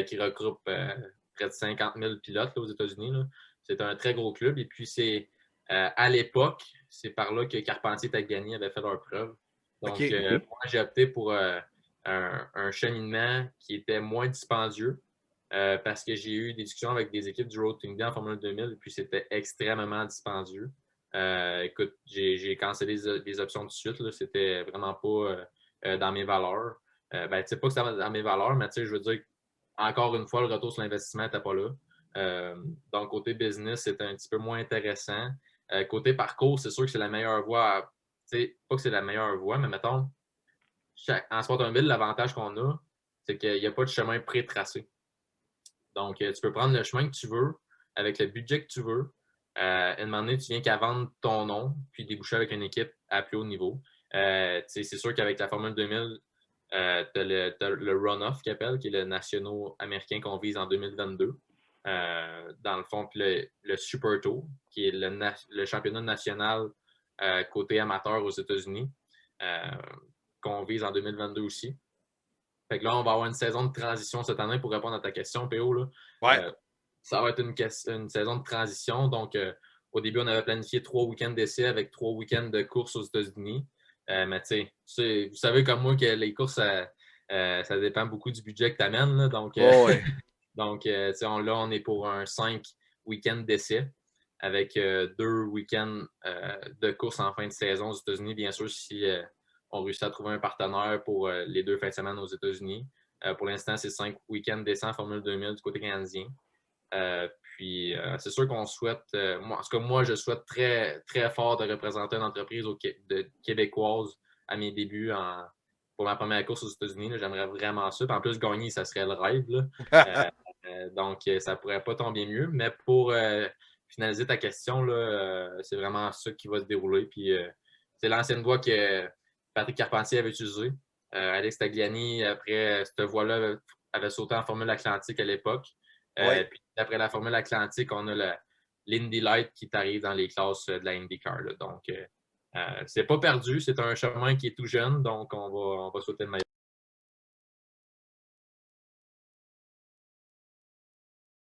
qui regroupe près de 50 000 pilotes là, aux États-Unis. Là. C'est un très gros club. Et puis, à l'époque, c'est par là que Carpentier et Tagliani avaient fait leur preuve. Donc, OK. moi, j'ai opté pour un cheminement qui était moins dispendieux parce que j'ai eu des discussions avec des équipes du Road to Indy en Formule 2000 et puis c'était extrêmement dispendieux. Écoute, j'ai cancellé les options tout de suite. Là. C'était vraiment pas dans mes valeurs. Ben, tu sais pas que ça va dans mes valeurs, mais tu sais, je veux dire, encore une fois, le retour sur l'investissement n'était pas là. Donc, côté business, c'était un petit peu moins intéressant. Côté parcours, c'est sûr que c'est la meilleure voie. Tu sais, pas que c'est la meilleure voie, mais mettons, en sport automobile, l'avantage qu'on a, c'est qu'il n'y a pas de chemin pré-tracé. Donc, tu peux prendre le chemin que tu veux. avec le budget que tu veux. À un moment donné, tu viens qu'à vendre ton nom, puis déboucher avec une équipe à plus haut niveau. C'est sûr qu'avec la Formule 2000, tu as le run-off qu'ils appellent, qui est le national américain qu'on vise en 2022. Dans le fond, puis le Super Tour, qui est le championnat national côté amateur aux États-Unis, qu'on vise en 2022 aussi. Fait que là, on va avoir une saison de transition cette année pour répondre à ta question, PO. Là. Ouais. Ça va être une saison de transition. Donc, au début, on avait planifié 3 week-ends d'essai avec 3 week-ends de course aux États-Unis. Mais tu sais, vous savez comme moi que les courses, ça dépend beaucoup du budget que tu amènes. Donc, Ouais. donc là, on est pour un 5 week-ends d'essai avec 2 week-ends de course en fin de saison aux États-Unis, bien sûr, si on réussit à trouver un partenaire pour les 2 fins de semaine aux États-Unis. Pour l'instant, c'est 5 week-ends d'essai en Formule 2000 du côté canadien. Puis, c'est sûr qu'on souhaite, moi, je souhaite très, très fort de représenter une entreprise québécoise à mes débuts pour ma première course aux États-Unis. J'aimerais vraiment ça. Puis en plus, gagner, ça serait le rêve. Donc, ça pourrait pas tomber mieux. Mais pour finaliser ta question, c'est vraiment ça qui va se dérouler. Puis, c'est l'ancienne voie que Patrick Carpentier avait utilisée. Alex Tagliani, après cette voie-là, avait sauté en Formule Atlantique à l'époque. Ouais. Puis après la Formule Atlantique, on a l'Indy Light qui t'arrive dans les classes de la IndyCar. Donc, c'est pas perdu. C'est un chemin qui est tout jeune. Donc, on va sauter le maillot.